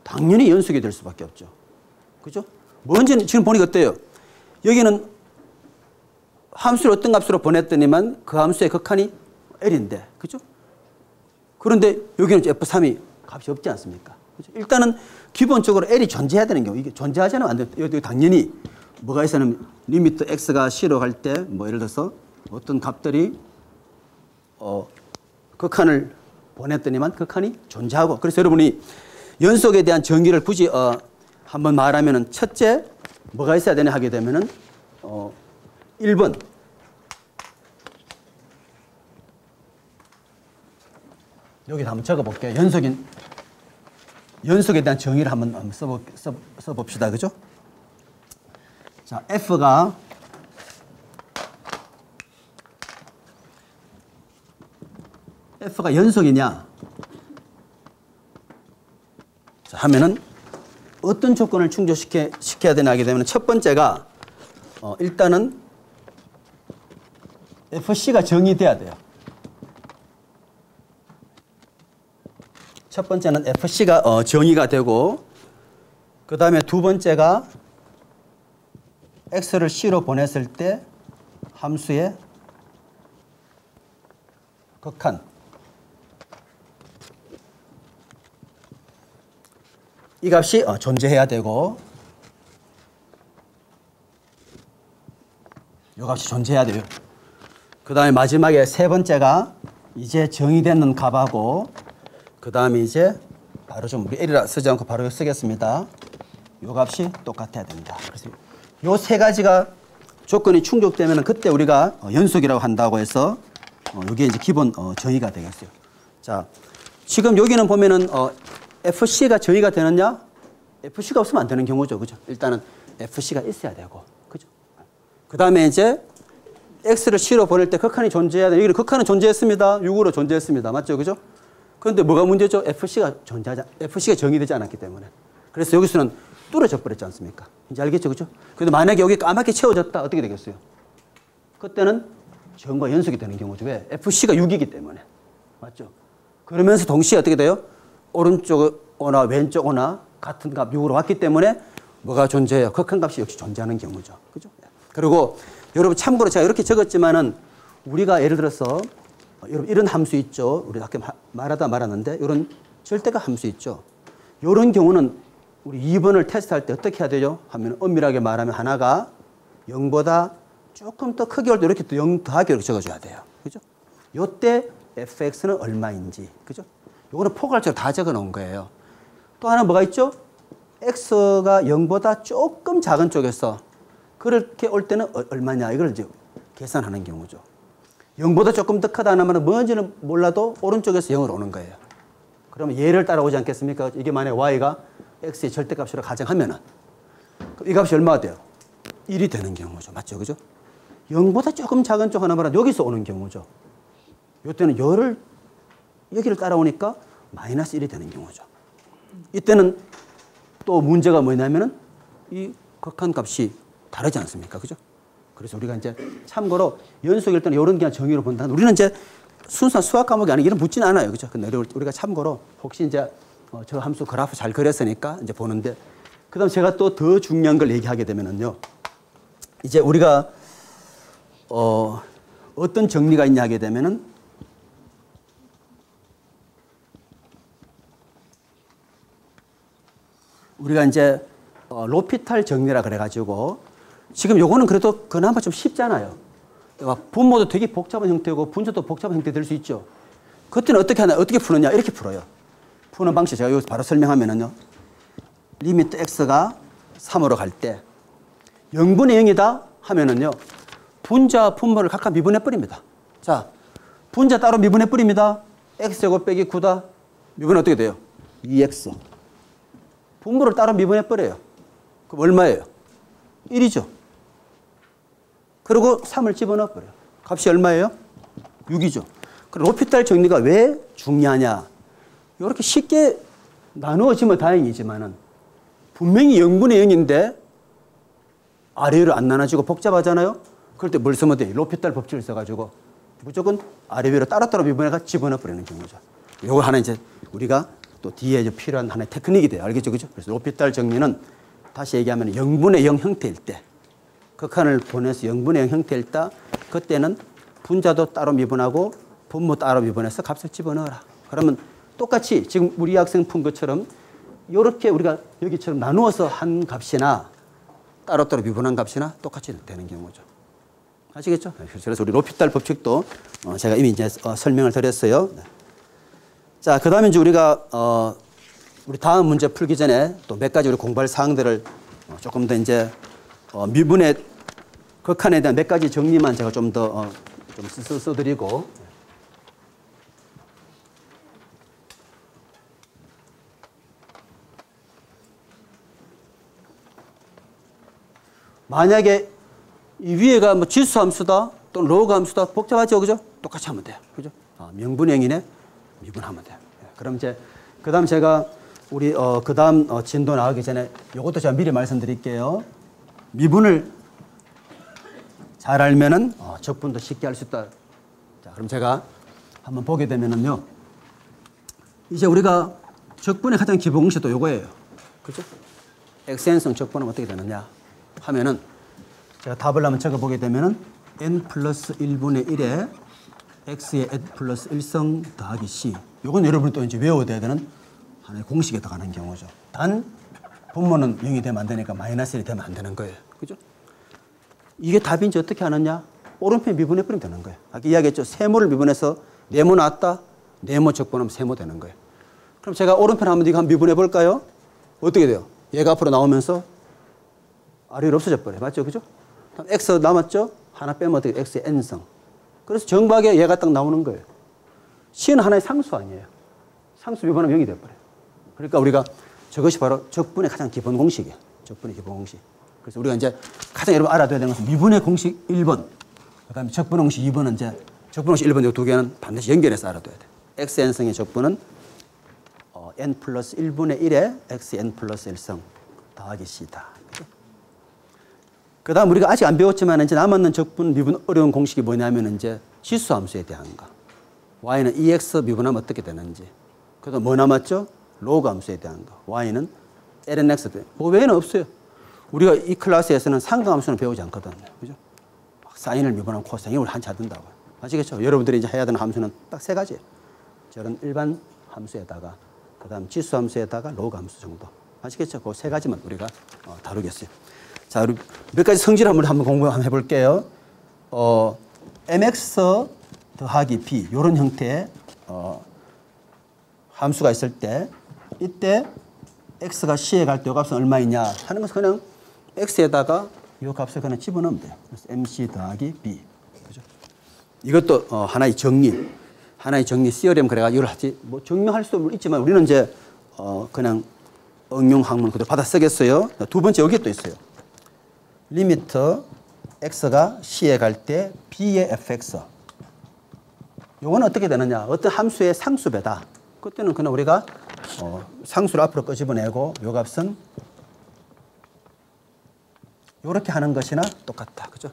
당연히 연속이 될 수밖에 없죠. 그죠? 뭔지는 지금 보니까 어때요? 여기는 함수를 어떤 값으로 보냈더니만 그 함수의 극한이 l인데, 그죠? 그런데 여기는 f3이 값이 없지 않습니까? 그죠? 일단은 기본적으로 l이 존재해야 되는 경우, 이게 존재하지 않으면 안 돼요. 여기 당연히 뭐가 있으면 리미트 x가 c로 갈 때 뭐 예를 들어서 어떤 값들이 극한을 보냈더니만 극한이 존재하고, 그래서 여러분이 연속에 대한 정의를 굳이 한번 말하면은 첫째 뭐가 있어야 되냐 하게 되면은 1번 여기다 한번 적어볼게요. 연속에 대한 정의를 한번 써봅시다. 그죠? 자, F가 연속이냐? 자, 하면은 어떤 조건을 충족시켜야 되나 하게 되면 첫 번째가 일단은 FC가 정의돼야 돼요. 첫 번째는 FC가 정의가 되고, 그 다음에 두 번째가 X를 C로 보냈을 때 함수의 극한. 이 값이 존재해야 되고 이 값이 존재해야 돼요. 그 다음에 마지막에 세 번째가 이제 정의되는 값하고 그 다음에 이제 바로 좀 우리 L이라 쓰지 않고 바로 쓰겠습니다. 이 값이 똑같아야 됩니다. 그래서 이 세 가지가 조건이 충족되면 그때 우리가 연속이라고 한다고 해서 이게 이제 기본 정의가 되겠어요. 자, 지금 여기는 보면은 FC가 정의가 되느냐? FC가 없으면 안 되는 경우죠. 그죠? 일단은 FC가 있어야 되고. 그죠? 그 다음에 이제 X를 C로 보낼 때 극한이 존재해야 돼. 여기는 극한은 존재했습니다. 6으로 존재했습니다. 맞죠? 그죠? 그런데 뭐가 문제죠? FC가 정의되지 않았기 때문에. 그래서 여기서는 뚫어져 버렸지 않습니까? 이제 알겠죠? 그죠? 근데 만약에 여기 까맣게 채워졌다. 어떻게 되겠어요? 그때는 정과 연속이 되는 경우죠. 왜? FC가 6이기 때문에. 맞죠? 그러면서 동시에 어떻게 돼요? 오른쪽 오나 왼쪽 오나 같은 값 6으로 왔기 때문에 뭐가 존재해요? 극한 값이 역시 존재하는 경우죠. 그죠? 그리고 여러분 참고로 제가 이렇게 적었지만은 우리가 예를 들어서 여러분 이런 함수 있죠. 우리 아까 말하다 말았는데 이런 절대값 함수 있죠. 이런 경우는 우리 2번을 테스트할 때 어떻게 해야 되죠? 하면 엄밀하게 말하면 하나가 0보다 조금 더 크게 올 때 이렇게 또 0 더하기 이렇게 적어줘야 돼요. 그죠? 요때 fx는 얼마인지. 그죠? 요거는 포괄적으로 다 적어 놓은 거예요. 또 하나 뭐가 있죠? x가 0보다 조금 작은 쪽에서 그렇게 올 때는 얼마냐. 이걸 이제 계산하는 경우죠. 0보다 조금 더 크다는 말은 뭔지는 몰라도 오른쪽에서 0으로 오는 거예요. 그러면 얘를 따라오지 않겠습니까? 이게 만약 y가 x의 절대값으로 가정하면은 이 값이 얼마가 돼요? 1이 되는 경우죠. 맞죠? 그죠? 0보다 조금 작은 쪽 하나만 여기서 오는 경우죠. 이때는 여기를 따라오니까 마이너스 1이 되는 경우죠. 이때는 또 문제가 뭐냐면은 이 극한 값이 다르지 않습니까? 그죠? 그래서 우리가 이제 참고로 연속일 때는 이런 그냥 정의로 본다. 우리는 이제 순수한 수학 과목이 아니고 이런 붙지는 않아요. 그죠? 근데 우리가 참고로 혹시 이제 저 함수 그래프 잘 그렸으니까 이제 보는데 그 다음 제가 또 더 중요한 걸 얘기하게 되면은요. 이제 우리가 어떤 정리가 있냐 하게 되면은 우리가 이제 로피탈 정리라 그래가지고 지금 요거는 그래도 그나마 좀 쉽잖아요. 분모도 되게 복잡한 형태고 분자도 복잡한 형태 될 수 있죠. 그때는 어떻게 하나, 어떻게 푸느냐 이렇게 풀어요. 푸는 방식 제가 여기서 바로 설명하면은요. 리미트 x가 3으로 갈 때 0분의 0이다 하면은요. 분자 분모를 각각 미분해 버립니다. 자, 분자 따로 미분해 버립니다. x제곱 빼기 9다. 미분 어떻게 돼요? 2x. 분모를 따로 미분해 버려요. 그럼 얼마예요? 1이죠. 그리고 3을 집어넣어 버려요. 값이 얼마예요? 6이죠. 그럼 로피탈 정리가 왜 중요하냐? 이렇게 쉽게 나누어지면 다행이지만은 분명히 0분의 0인데 아래위로 안 나눠지고 복잡하잖아요. 그럴 때 뭘 쓰면 돼요? 로피탈 법칙을 써가지고 무조건 아래위로 따로따로 미분해가 집어넣어 버리는 경우죠. 이거 하나 이제 우리가 또 뒤에 이제 필요한 하나의 테크닉이 돼요. 알겠죠? 그죠? 그래서 로피탈 정리는 다시 얘기하면 0분의 0 형태일 때 극한을 보내서 0분의 0 형태일 때 그때는 분자도 따로 미분하고 분모 따로 미분해서 값을 집어넣어라. 그러면 똑같이 지금 우리 학생 푼 것처럼 이렇게 우리가 여기처럼 나누어서 한 값이나 따로따로 미분한 값이나 똑같이 되는 경우죠. 아시겠죠? 그래서 우리 로피탈 법칙도 제가 이미 이제 설명을 드렸어요. 자, 그 다음에 이제 우리가 우리 다음 문제 풀기 전에 또 몇 가지 우리 공부할 사항들을 조금 더 이제 미분의 극한에 대한 몇 가지 정리만 제가 좀 더 좀 써드리고 만약에 이 위에가 뭐 지수 함수다 또는 로그 함수다 복잡하죠, 그죠? 똑같이 하면 돼요, 그죠? 명분의 행인에 미분하면 돼요. 그럼 이제 그다음 제가 우리 그다음 진도 나가기 전에 이것도 제가 미리 말씀드릴게요. 미분을 잘 알면은 적분도 쉽게 할 수 있다. 자, 그럼 제가 한번 보게 되면은요. 이제 우리가 적분의 가장 기본 공식도 요거예요. 그죠? xn성 적분은 어떻게 되느냐 하면은 제가 답을 한번 적어 보게 되면은 n 플러스 1분의 1에 x의 n 플러스 1성 더하기 c. 이건 여러분이 또 이제 외워야 되는 하나의 공식에 들어가는 경우죠. 단 분모는 0이 되면 안 되니까 마이너스 1이 되면 안 되는 거예요. 그죠? 이게 답인지 어떻게 하느냐? 오른편 미분해버리면 되는 거예요. 아까 이야기했죠. 세모를 미분해서 네모 나왔다. 네모 적분하면 세모 되는 거예요. 그럼 제가 오른편 한번 이거 한번 미분해 볼까요? 어떻게 돼요? 얘가 앞으로 나오면서 아래로 없어져 버려요. 맞죠? 그죠? 그럼 x 남았죠? 하나 빼면 어떻게 x의 n성. 그래서 정박에 얘가 딱 나오는 거예요. c는 하나의 상수 아니에요. 상수 미분하면 0이 돼버려요. 그러니까 우리가 저것이 바로 적분의 가장 기본 공식이에요. 적분의 기본 공식. 그래서 우리가 이제 가장 여러분 알아둬야 되는 것은 미분의 공식 1번, 그 다음에 적분의 공식 2번은 이제 적분의 공식 1번 이 두 개는 반드시 연결해서 알아둬야 돼요. xn성의 적분은 n 플러스 1분의 1에 xn 플러스 1성 더하기 c다. 그 다음 우리가 아직 안 배웠지만 이제 남았는 적분 미분 어려운 공식이 뭐냐면 이제 지수함수에 대한 거. y는 ex 미분하면 어떻게 되는지. 그 다음 뭐 남았죠? 로그 함수에 대한 거. y는 lnx. 뭐 외에는 없어요. 우리가 이 클래스에서는 상등함수는 배우지 않거든요. 그죠? 사인을 미분하면 코사인을 한치 안 든다고요. 아시겠죠? 여러분들이 이제 해야 되는 함수는 딱 세 가지예요. 저런 일반 함수에다가, 그 다음 지수 함수에다가 로그 함수 정도. 아시겠죠? 그 세 가지만 우리가 다루겠어요. 자, 우리 몇 가지 성질 한번 공부 한번 해볼게요. mx 더하기 b, 이런 형태의 함수가 있을 때, 이때 x가 c에 갈 때 이 값은 얼마이냐 하는 것은 그냥 x에다가 이 값을 그냥 집어넣으면 돼요. 그래서 mc 더하기 b. 그죠? 이것도 하나의 정리 시어렘 그래가지고 이걸 하지, 뭐 증명할 수도 있지만 우리는 이제 그냥 응용 항문 그대로 받아 쓰겠어요. 두 번째 여기 또 있어요. 리미트 x가 c에 갈 때 b의 fx. 이건 어떻게 되느냐? 어떤 함수의 상수배다. 그때는 그냥 우리가 상수를 앞으로 끄집어내고 이 값은 이렇게 하는 것이나 똑같다. 그죠?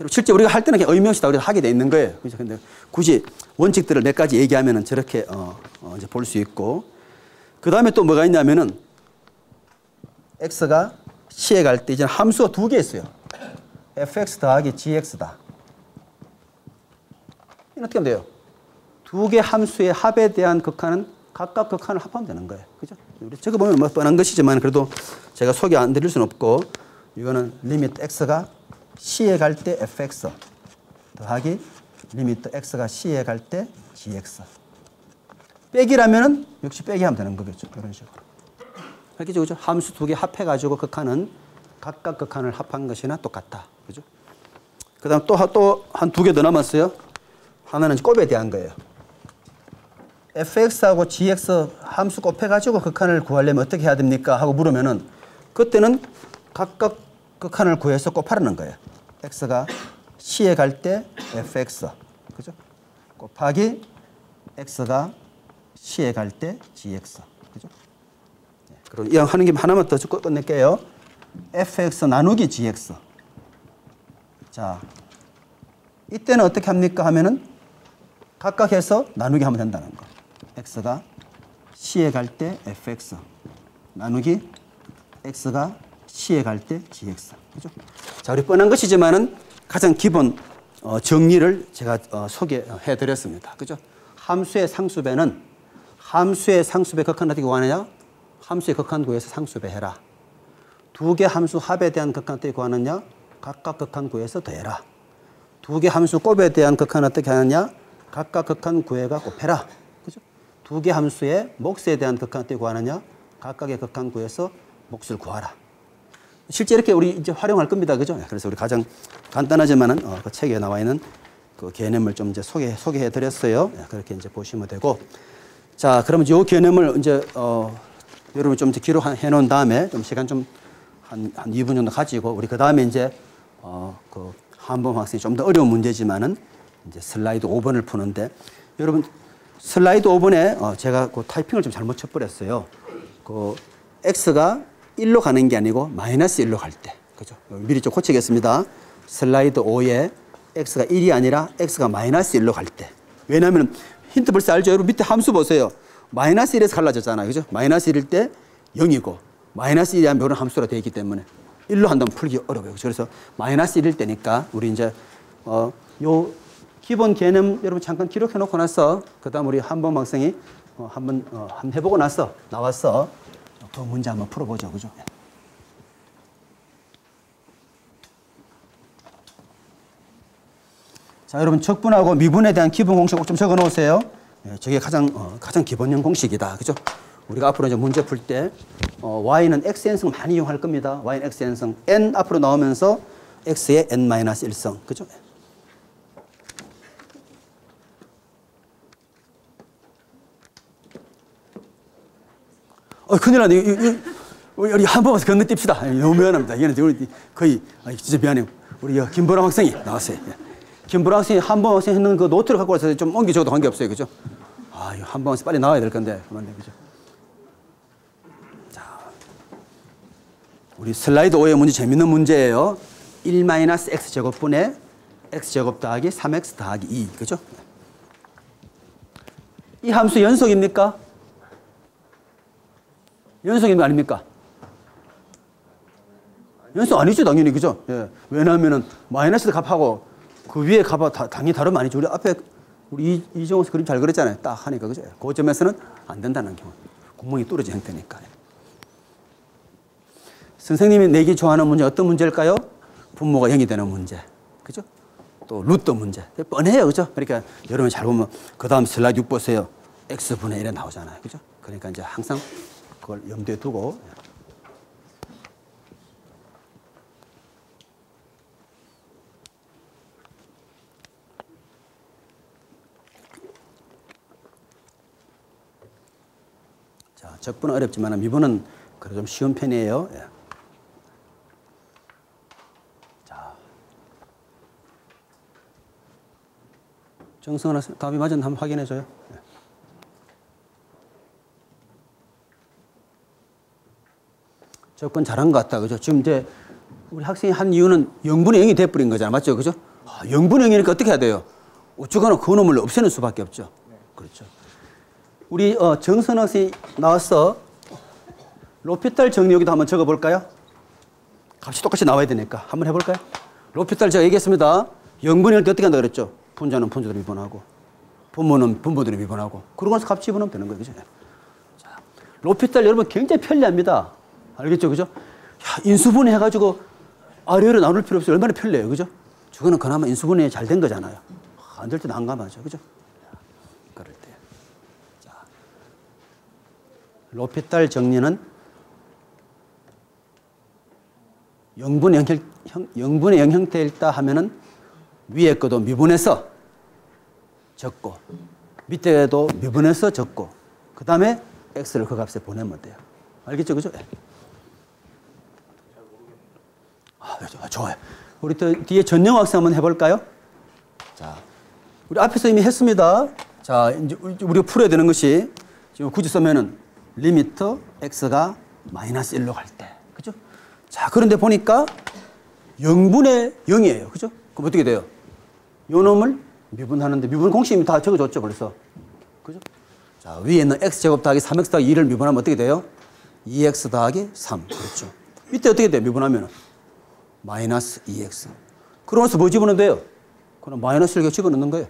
실제 우리가 할 때는 그냥 의미없이 다 우리가 하게 돼 있는 거예요. 그죠? 근데 굳이 원칙들을 몇 가지 얘기하면은 저렇게 이제 볼 수 있고, 그 다음에 또 뭐가 있냐면은 x가 c에 갈 때 이제 함수가 두 개 있어요. fx 더하기 gx다. 이건 어떻게 하면 돼요? 두 개 함수의 합에 대한 극한은 각각 극한을 합하면 되는 거예요. 그죠? 저거 보면 뭐 뻔한 것이지만 그래도 제가 소개 안 드릴 수는 없고, 이거는 리미트 x가 c에 갈 때 fx 더하기 리미트 x가 c에 갈 때 gx. 빼기라면은 역시 빼기 하면 되는 거겠죠. 이런 식으로. 알겠죠? 그죠? 함수 두 개 합해가지고 극한은 각각 극한을 합한 것이나 똑같다. 그죠? 그 다음 또 한 두 개 더 남았어요. 하나는 곱에 대한 거예요. fx하고 gx 함수 곱해가지고 극한을 구하려면 어떻게 해야 됩니까? 하고 물으면은 그때는 각각 극한을 구해서 곱하라는 거예요. x가 c에 갈 때 fx. 그죠? 곱하기 x가 c에 갈 때 gx. 그죠? 그리고 이 하는 김에 하나만 더 끝낼게요. fx 나누기 gx. 자, 이때는 어떻게 합니까? 하면은 각각 해서 나누기 하면 된다는 거. x가 c에 갈 때 fx 나누기 x가 c에 갈 때 gx. 그죠? 자, 우리 뻔한 것이지만은 가장 기본 정리를 제가 소개해 드렸습니다. 그죠? 함수의 상수배는 함수의 상수배 극한 어떻게 구하느냐? 함수의 극한 구해서 상수배 해라. 두 개 함수 합에 대한 극한 어떻게 구하느냐? 각각 극한 구해서 더해라. 두 개 함수 곱에 대한 극한 어떻게 하느냐? 각각 극한 구해가 곱해라. 그죠? 두 개 함수의 몫에 대한 극한 어떻게 구하느냐? 각각의 극한 구해서 몫을 구하라. 실제 이렇게 우리 이제 활용할 겁니다. 그죠? 그래서 우리 가장 간단하지만은 그 책에 나와 있는 그 개념을 좀 이제 소개해 드렸어요. 그렇게 이제 보시면 되고. 자, 그러면 이 개념을 이제 여러분 좀 기록해 놓은 다음에 좀 시간 좀 한 2분 정도 가지고 우리 그 다음에 이제 그 한범 학생이 좀 더 어려운 문제지만은 이제 슬라이드 5번을 푸는데, 여러분 슬라이드 5번에 제가 그 타이핑을 좀 잘못 쳐버렸어요. 그 x가 1로 가는 게 아니고 마이너스 1로 갈 때. 그죠? 미리 좀 고치겠습니다. 슬라이드 5에 x가 1이 아니라 x가 마이너스 1로 갈 때. 왜냐하면 힌트 벌써 알죠? 여러분 밑에 함수 보세요. 마이너스 1에서 갈라졌잖아요. 그죠? 마이너스 1일 때 0이고 마이너스 1이 하면 이런 함수로 되어 있기 때문에 1로 한다면 풀기 어려워요. 그래서 마이너스 1일 때니까 우리 이제 요 기본 개념 여러분 잠깐 기록해 놓고 나서 그다음 우리 한번 학생이 한번 해보고 나서 나왔어. 그 문제 한번 풀어보죠, 그죠? 자, 여러분 적분하고 미분에 대한 기본 공식 꼭 좀 적어 놓으세요. 저게 가장 기본형 공식이다, 그죠? 우리가 앞으로 이제 문제 풀 때 y는 xn승 많이 이용할 겁니다. y는 xn승 n 앞으로 나오면서 x의 n-1성, 그죠? 큰일 났네. 우리 한 번만 건너뛰읍시다. 너무 미안합니다. 얘는 우리 거의 진짜 미안해요. 우리 김보람 학생이 나왔어요. 김보람 학생이 한번 학생 했는 그 노트를 갖고 와서 좀 옮겨 줘도 관계 없어요, 그죠? 이거 한번 학생 빨리 나와야 될 건데 그만네, 그죠? 자, 우리 슬라이드 5의 문제 재밌는 문제예요. 1-x제곱분의 x제곱 더하기 3x 더하기 2, 그죠? 이 함수 연속입니까? 연속입니까? 아닙니까? 연속 아니죠, 당연히, 그죠? 예. 왜냐하면은 마이너스 값하고 그 위에 값하고 당연히 다름 아니죠. 우리 앞에 우리 이정호 그림 잘 그렸잖아요. 딱 하니까, 그죠? 그 점에서는 안 된다는 경우. 구멍이 뚫어진 형태니까. 선생님이 내기 좋아하는 문제 어떤 문제일까요? 분모가 0이 되는 문제, 그죠? 또 루트 문제. 뻔해요, 그죠? 그러니까 여러분 잘 보면 그 다음 슬라이드 6 보세요. x분의 1에 나오잖아요, 그죠? 그러니까 이제 항상 그걸 염두에 두고. 자, 적분은 어렵지만 미분은 그래도 좀 쉬운 편이에요. 예. 자, 정승환 학생 답이 맞았나 한번 확인해 줘요. 예. 적분 잘한 것 같다, 그죠? 지금 이제 우리 학생이 한 이유는 0분의 0이 돼버린 거잖아, 맞죠, 그죠? 0분의 0이니까 어떻게 해야 돼요? 어쩌거나 그 놈을 없애는 수밖에 없죠. 그렇죠. 우리 정선 학생이 나와서 로피탈 정리 여기도 한번 적어볼까요? 값이 똑같이 나와야 되니까 한번 해볼까요? 로피탈 제가 얘기했습니다. 0분의 1 때 어떻게 한다 그랬죠? 분자는 분자들이 미분하고 분모는 분모들이 미분하고 그러고 나서 값 집어넣으면 되는 거예요, 그죠? 자, 로피탈 여러분 굉장히 편리합니다. 알겠죠, 그죠? 야, 인수분해 해가지고 아래로 나눌 필요 없어요. 얼마나 편리해요, 그죠? 저거는 그나마 인수분해 잘 된 거잖아요. 안 될 때 난감하죠, 그죠? 그럴 때. 자, 로피탈 정리는 0분의 0 형태일 때 하면은 위에 것도 미분해서 적고 밑에도 미분해서 적고 그 다음에 x를 그 값에 보내면 돼요. 알겠죠, 그죠? 좋아요. 우리 또 뒤에 전영 학생 한번 해볼까요? 자, 우리 앞에서 이미 했습니다. 자, 이제 우리가 풀어야 되는 것이 지금 굳이 쓰면은 리미트 x가 -1로 갈 때, 그죠? 자, 그런데 보니까 0분의 0이에요, 그죠? 그럼 어떻게 돼요? 요 놈을 미분하는데 미분 공식이 다 적어줬죠, 벌써, 그죠? 자, 위에 있는 x제곱 더하기 3x 더하기 2를 미분하면 어떻게 돼요? 2x 더하기 3, 그렇죠? 밑에 어떻게 돼요? 미분하면은 -2x. 그러면서 뭐 집어넣으면 돼요? 그럼 마이너스를 집어넣는 거예요.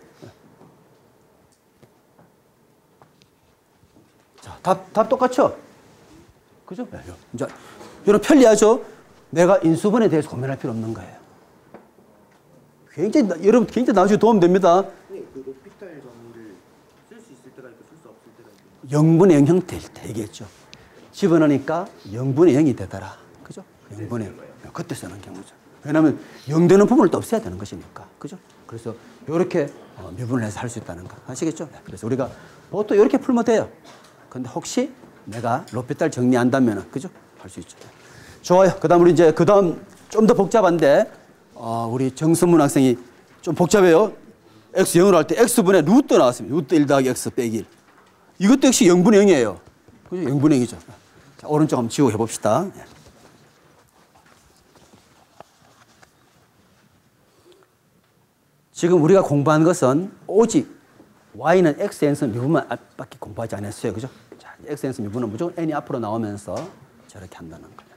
자, 답 똑같죠? 그죠? 이제 여러분 편리하죠? 내가 인수분해에 대해서 고민할 필요 없는 거예요. 여러분 굉장히 나중에 도움 됩니다. 그 로피탈 정리를 쓸 수 있을 때가 있고 쓸 수 없을 때가 있고. 0분의 0 형태일 때 얘기했죠. 집어넣으니까 0분의 0이 되더라. 그죠? 0분의 0. 그때 쓰는 경우죠. 왜냐하면 0 되는 부분을 또 없애야 되는 것이니까. 그죠? 그래서 이렇게 미분을 해서 할 수 있다는 거. 아시겠죠? 그래서 우리가 보통 이렇게 풀면 돼요. 근데 혹시 내가 로피탈 정리한다면, 그죠? 할 수 있죠. 좋아요. 그 다음 우리 이제 좀 더 복잡한데, 우리 정선문 학생이 좀 복잡해요. x 0으로 할 때 x분의 루트 나왔습니다. 루트 1 더하기 x 빼기 1. 이것도 역시 0분의 0이에요. 그죠? 0분의 0이죠. 자, 오른쪽 한번 지우고 해봅시다. 지금 우리가 공부한 것은 오직 y는 xn승 미분만 밖에 공부하지 않았어요. 그죠? 자, xn승 미분은 무조건 n이 앞으로 나오면서 저렇게 한다는 거예요.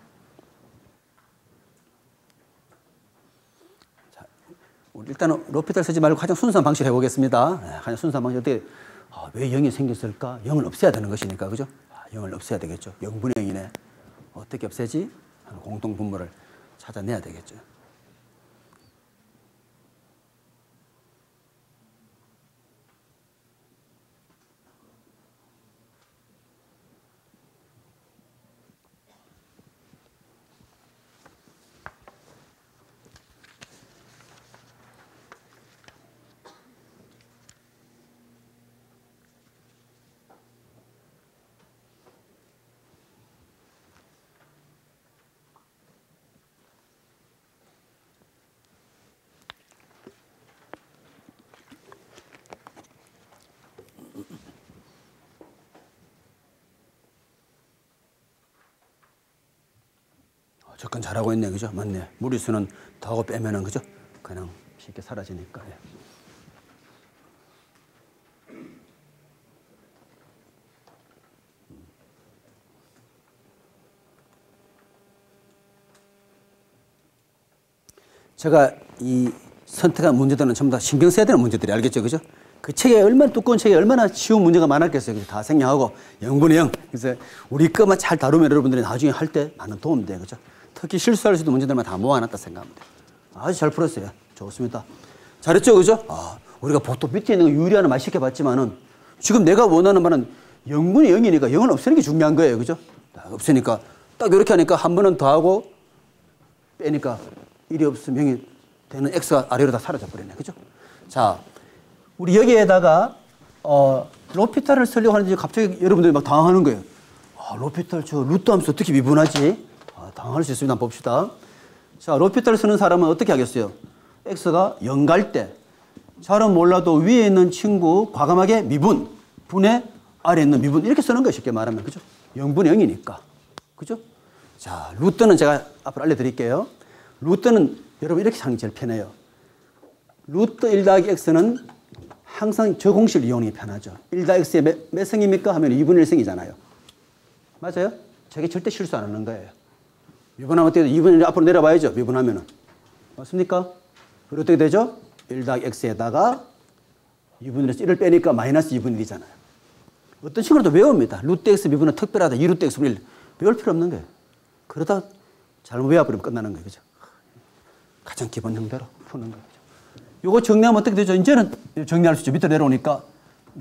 자, 일단은 로피탈 쓰지 말고 가장 순수한 방식으로 해보겠습니다. 가장 순수한 방식 어떻게 왜 0이 생겼을까? 0을 없애야 되는 것이니까 그죠? 0을 없애야 되겠죠. 0분의 0이네. 어떻게 없애지? 공통 분모를 찾아내야 되겠죠. 접근 잘하고 있네, 그죠? 맞네. 무리수는 더하고 빼면은, 그죠? 그냥 쉽게 사라지니까. 예. 제가 이 선택한 문제들은 전부 다 신경 써야 되는 문제들이 알겠죠, 그죠? 그 책에 얼마나 두꺼운 책에 얼마나 쉬운 문제가 많았겠어요. 다 생략하고 0분의 0. 그래서 우리 것만 잘 다루면 여러분들이 나중에 할 때 많은 도움이 돼요, 그죠? 특히 실수할 수 있는 문제들만 다 모아놨다 생각합니다. 아주 잘 풀었어요. 좋습니다. 잘했죠, 그죠? 우리가 보통 밑에 있는 거 유리하는 말 쉽게 봤지만은 지금 내가 원하는 말은 0분의 0이니까 0은 없애는 게 중요한 거예요, 그죠? 없으니까 딱 이렇게 하니까 한 번은 더하고 빼니까 1이 없으면 0이 되는 x가 아래로 다 사라져 버리네, 그죠? 자, 우리 여기에다가 로피탈을 쓰려고 하는데 갑자기 여러분들이 막 당황하는 거예요. 로피탈 저 루트 함수 어떻게 미분하지? 당황할 수 있습니다. 한번 봅시다. 자, 로피탈을 쓰는 사람은 어떻게 하겠어요? x가 0 갈 때 잘은 몰라도 위에 있는 친구 과감하게 미분, 분의 아래에 있는 미분 이렇게 쓰는 거예요. 쉽게 말하면, 그죠? 0분의 0이니까. 그죠? 자, 루트는 제가 앞으로 알려드릴게요. 루트는 여러분 이렇게 하는 게 제일 편해요. 루트 1 더하기 x는 항상 저 공식을 이용하는 게 편하죠. 1 더하기 x의 몇 승입니까? 하면 2분의 1승이잖아요. 맞아요? 저게 절대 실수 안 하는 거예요. 미분하면 어떻게 돼요? 2분의 1 앞으로 내려봐야죠. 미분하면은. 맞습니까? 그리고 어떻게 되죠? 1 더하기 x에다가 2분의 1을 빼니까 마이너스 2분의 1이잖아요. 어떤 식으로도 외웁니다. 루트 x 미분은 특별하다. 2루트 x분의 1. 외울 필요 없는 거예요. 그러다 잘못 외워버리면 끝나는 거예요. 그죠? 가장 기본 형태로 푸는 거예요. 요거 정리하면 어떻게 되죠? 이제는 정리할 수 있죠. 밑으로 내려오니까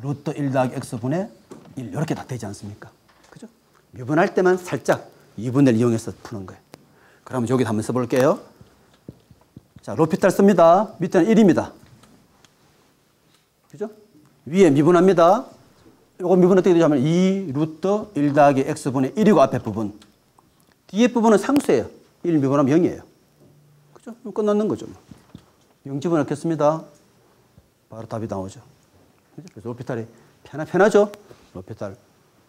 루트 1 더하기 x분의 1 이렇게 다 되지 않습니까? 그죠? 미분할 때만 살짝 2분의 1 이용해서 푸는 거예요. 그럼 여기 한번 써볼게요. 자, 로피탈 씁니다. 밑에는 1입니다. 그죠? 위에 미분합니다. 요거 미분 어떻게 되죠? 하면 2 루트 1 더하기 x분의 1이고 앞에 부분. 뒤에 부분은 상수예요. 1 미분하면 0이에요. 그죠? 끝났는 거죠. 0 집어넣겠습니다. 바로 답이 나오죠. 그죠? 그래서 로피탈이 편하죠? 로피탈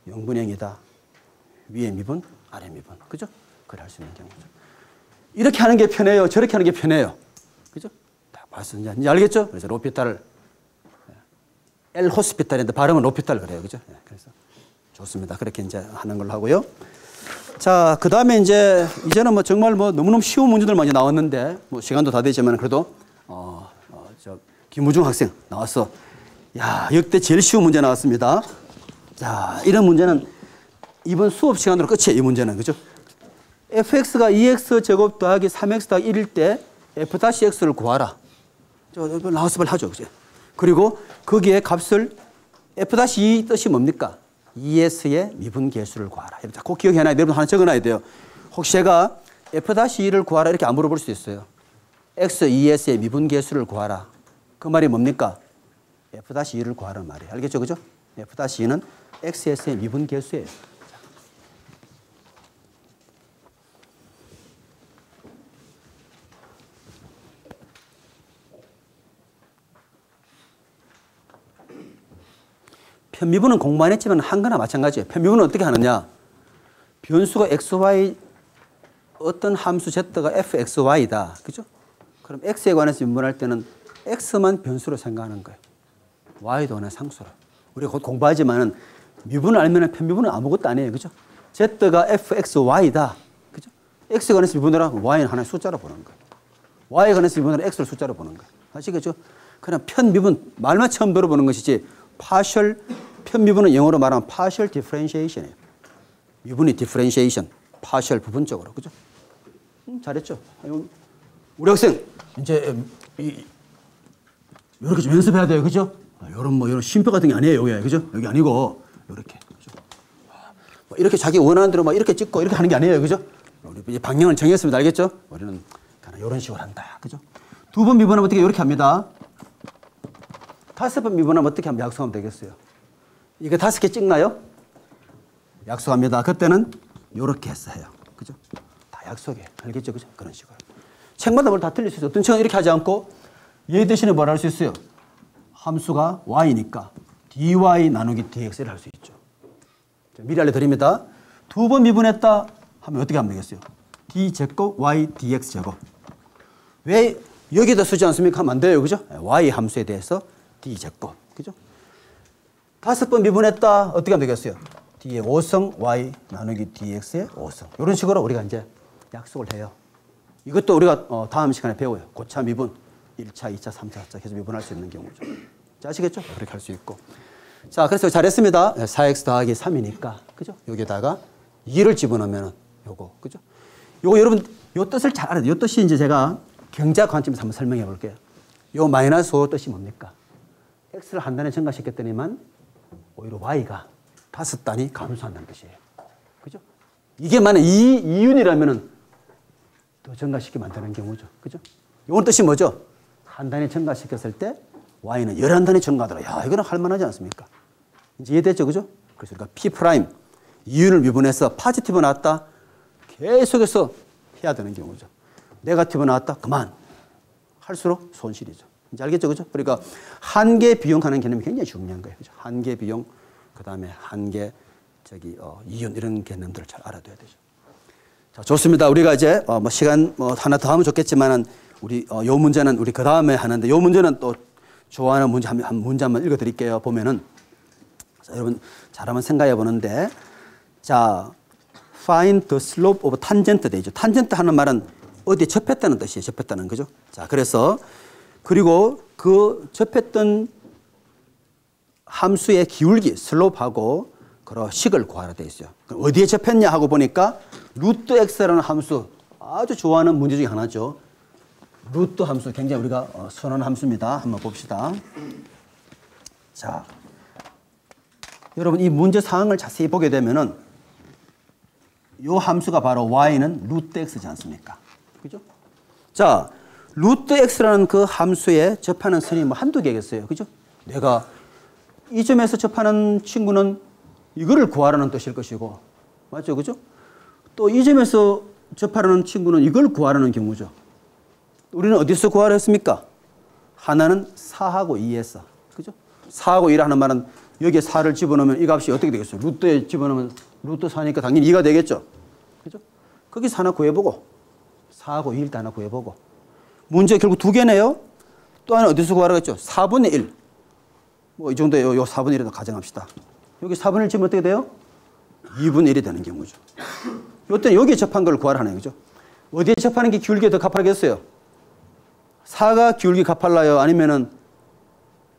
0분의 0이다. 위에 미분, 아래 미분. 그죠? 그걸 할 수 있는 경우죠. 이렇게 하는 게 편해요. 저렇게 하는 게 편해요. 그죠? 다 봤어. 이제 알겠죠? 그래서 로피탈을 엘 호스피탈인데 발음은 로피탈 그래요. 그죠? 그래서 좋습니다. 그렇게 이제 하는 걸로 하고요. 자, 그 다음에 이제는 뭐 정말 뭐 너무너무 쉬운 문제들 많이 나왔는데 뭐 시간도 다 되지만 그래도 김우중 학생 나왔어. 야, 역대 제일 쉬운 문제 나왔습니다. 자, 이런 문제는 이번 수업 시간으로 끝이에요. 이 문제는. 그죠? fx가 2x 제곱 더하기 3x 더하기 1일 때 f-x를 구하라. 나와서 빨리 하죠. 그죠? 그리고 거기에 값을 f-2 뜻이 뭡니까? 2s의 미분 계수를 구하라. 꼭 기억해놔야 돼요. 여러분 하나 적어놔야 돼요. 혹시 제가 f-2를 구하라 이렇게 안 물어볼 수도 있어요. x 2s의 미분 계수를 구하라. 그 말이 뭡니까? f-2를 구하라는 말이에요. 알겠죠? 그죠? f-2는 xs의 미분 계수예요. 편미분은 공부 안 했지만 한 거나 마찬가지예요. 편미분은 어떻게 하느냐? 변수가 xy 어떤 함수 z가 fxy다. 그죠? 그럼 x에 관해서 미분할 때는 x만 변수로 생각하는 거예요. y도 하나 상수로. 우리가 곧 공부하지만은 미분을 알면 편미분은 아무것도 아니에요. 그죠? z가 fxy다. 그죠? x에 관해서 미분을 하면 y는 하나의 숫자로 보는 거예요. y에 관해서 미분을 x를 숫자로 보는 거예요. 아시겠죠? 그냥 편미분 말만 처음 들어보는 것이지 partial 편미분은 영어로 말하면 partial differentiation이에요. 미분이 differentiation, partial 부분적으로. 그죠? 잘했죠? 우리 학생 이제 이렇게 좀 연습해야 돼요. 그죠? 이런 쉼표 같은 게 아니에요. 여기. 그죠? 여기 아니고 이렇게. 그죠? 이렇게 자기 원하는 대로 막 이렇게 찍고 이렇게 하는 게 아니에요. 그죠? 우리 이제 방향을 정했습니다. 알겠죠? 우리는 이런 식으로 한다. 그죠? 2번 미분하면 어떻게 이렇게 합니다. 5번 미분하면 어떻게 하면 약속하면 되겠어요? 이거 5개 찍나요? 약속합니다. 그때는 이렇게 해서 해요. 그죠? 다 약속해. 알겠죠? 그죠? 그런 식으로. 책마다 뭘 다 틀릴 수 있어요. 어떤 책은 이렇게 하지 않고 얘 대신에 뭘 할 수 있어요? 함수가 y니까 dy 나누기 dx를 할 수 있죠. 미리 알려드립니다. 2번 미분했다 하면 어떻게 하면 되겠어요? d제곱 y dx제곱. 왜 여기다 쓰지 않습니까? 하면 안 돼요. 그죠? y 함수에 대해서 d제곱. 그죠? 5번 미분했다 어떻게 하면 되겠어요? d의 5성 y 나누기 dx의 5성. 이런 식으로 우리가 이제 약속을 해요. 이것도 우리가 다음 시간에 배워요. 고차 미분 1차, 2차, 3차, 4차 해서 미분할 수 있는 경우죠. 자, 아시겠죠? 그렇게 할 수 있고. 자, 그래서 잘했습니다. 4x 더하기 3이니까. 그죠? 여기다가 2를 집어넣으면 요거. 그죠? 요거 여러분, 요 뜻을 잘 알아야 돼요. 요 뜻이 이제 제가 경제학 관점에서 한번 설명해 볼게요. 요 마이너스 5 뜻이 뭡니까? x를 한 단에 증가시켰더니만 오히려 y가 5단위 감소한다는 뜻이에요. 그죠? 이게 만약 이윤이라면은 더 증가시키면 안 되는 경우죠. 그죠? 요건 뜻이 뭐죠? 한 단위 증가시켰을 때 y는 11단위 증가하더라. 야, 이거는 할만하지 않습니까? 이제 이해됐죠? 그죠? 그래서 우리가 p 프라임 이윤을 미분해서 파지티브 나왔다. 계속해서 해야 되는 경우죠. 네거티브 나왔다. 그만. 할수록 손실이죠. 이제 알겠죠? 그죠? 그러니까 한계 비용하는 개념이 굉장히 중요한 거예요. 그죠? 한계 비용, 그 다음에 한계 이윤 이런 개념들을 잘 알아둬야 되죠. 자, 좋습니다. 우리가 이제 시간 하나 더 하면 좋겠지만은 우리 요 문제는 우리 그 다음에 하는데 요 문제는 또 좋아하는 문제 한 문제 한번 읽어드릴게요. 보면은 자, 여러분 잘 한번 생각해 보는데 자 find the slope of tangent 되죠. tangent 하는 말은 어디에 접했다는 뜻이에요. 접했다는 거죠. 자 그래서 그리고 그 접했던 함수의 기울기 슬로프하고 그런 식을 구하라 되어 있어요. 어디에 접했냐 하고 보니까 루트 x라는 함수 아주 좋아하는 문제 중에 하나죠. 루트 함수 굉장히 우리가 선호하는 함수입니다. 한번 봅시다. 자, 여러분 이 문제 사항을 자세히 보게 되면은 이 함수가 바로 y는 루트 x지 않습니까? 그죠? 자, 루트 x라는 그 함수에 접하는 선이 뭐 한두 개겠어요. 그죠? 내가 이 점에서 접하는 친구는 이거를 구하라는 뜻일 것이고, 맞죠? 그죠? 또 이 점에서 접하라는 친구는 이걸 구하라는 경우죠. 우리는 어디서 구하라 했습니까? 하나는 4하고 2에서. 그죠? 4하고 2라 하는 말은 여기에 4를 집어넣으면 이 값이 어떻게 되겠어요? 루트에 집어넣으면 루트 4니까 당연히 2가 되겠죠? 그죠? 거기서 하나 구해보고, 4하고 2일 때 하나 구해보고. 문제 결국 두 개네요? 또 하나 어디서 구하라고 했죠? 4분의 1. 뭐 이 정도 요 4분의 1이라도 가정합시다. 여기 4분의 1 치면 어떻게 돼요? 2분의 1이 되는 경우죠. 요때는 여기에 접한 걸 구하라 하는 거죠. 어디에 접하는 게 기울기가 더 가파르겠어요? 4가 기울기 가팔라요? 아니면은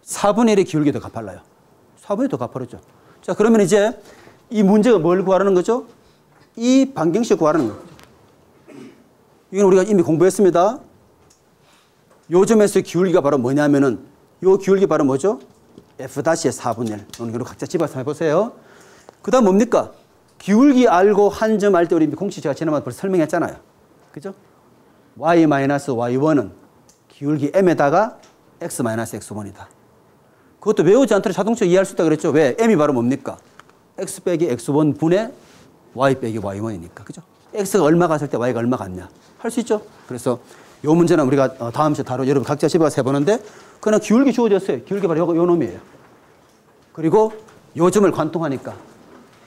4분의 1의 기울기 더 가팔라요? 4분의 1이 더 가파르죠. 자, 그러면 이제 이 문제가 뭘 구하라는 거죠? 이 반경식 구하라는 거죠. 이건 우리가 이미 공부했습니다. 요 점에서의 기울기가 바로 뭐냐면은 요 기울기 바로 뭐죠? F'의 4분의 1. 오늘 각자 집어서 해보세요. 그 다음 뭡니까? 기울기 알고 한 점 알 때 우리 공식 제가 지난번에 벌써 설명했잖아요. 그죠? y-y1은 기울기 m에다가 x-x1이다. 그것도 외우지 않더라도 자동적으로 이해할 수 있다 그랬죠. 왜? m이 바로 뭡니까? x 빼기 x1 분의 y 빼기 y1이니까. 그죠? x가 얼마 갔을 때 y가 얼마 갔냐. 할 수 있죠? 그래서 요 문제는 우리가 다음 시간에 다루 여러분 각자 집에 가서 해보는데 그냥 기울기 주어졌어요. 기울기 바로 요 놈이에요. 그리고 요 점을 관통하니까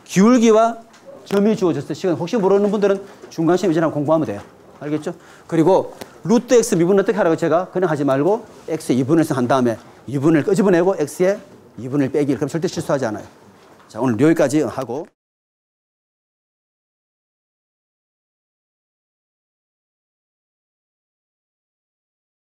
기울기와 점이 주어졌어요. 시간 혹시 모르는 분들은 중간 시험 이전에 공부하면 돼요. 알겠죠? 그리고 루트 x 미분을 어떻게 하라고 제가 그냥 하지 말고 x의 2분의 1한 다음에 2분을 끄집어내고 x의 2분의 1 빼기. 그럼 절대 실수하지 않아요. 자, 오늘 여기까지 하고.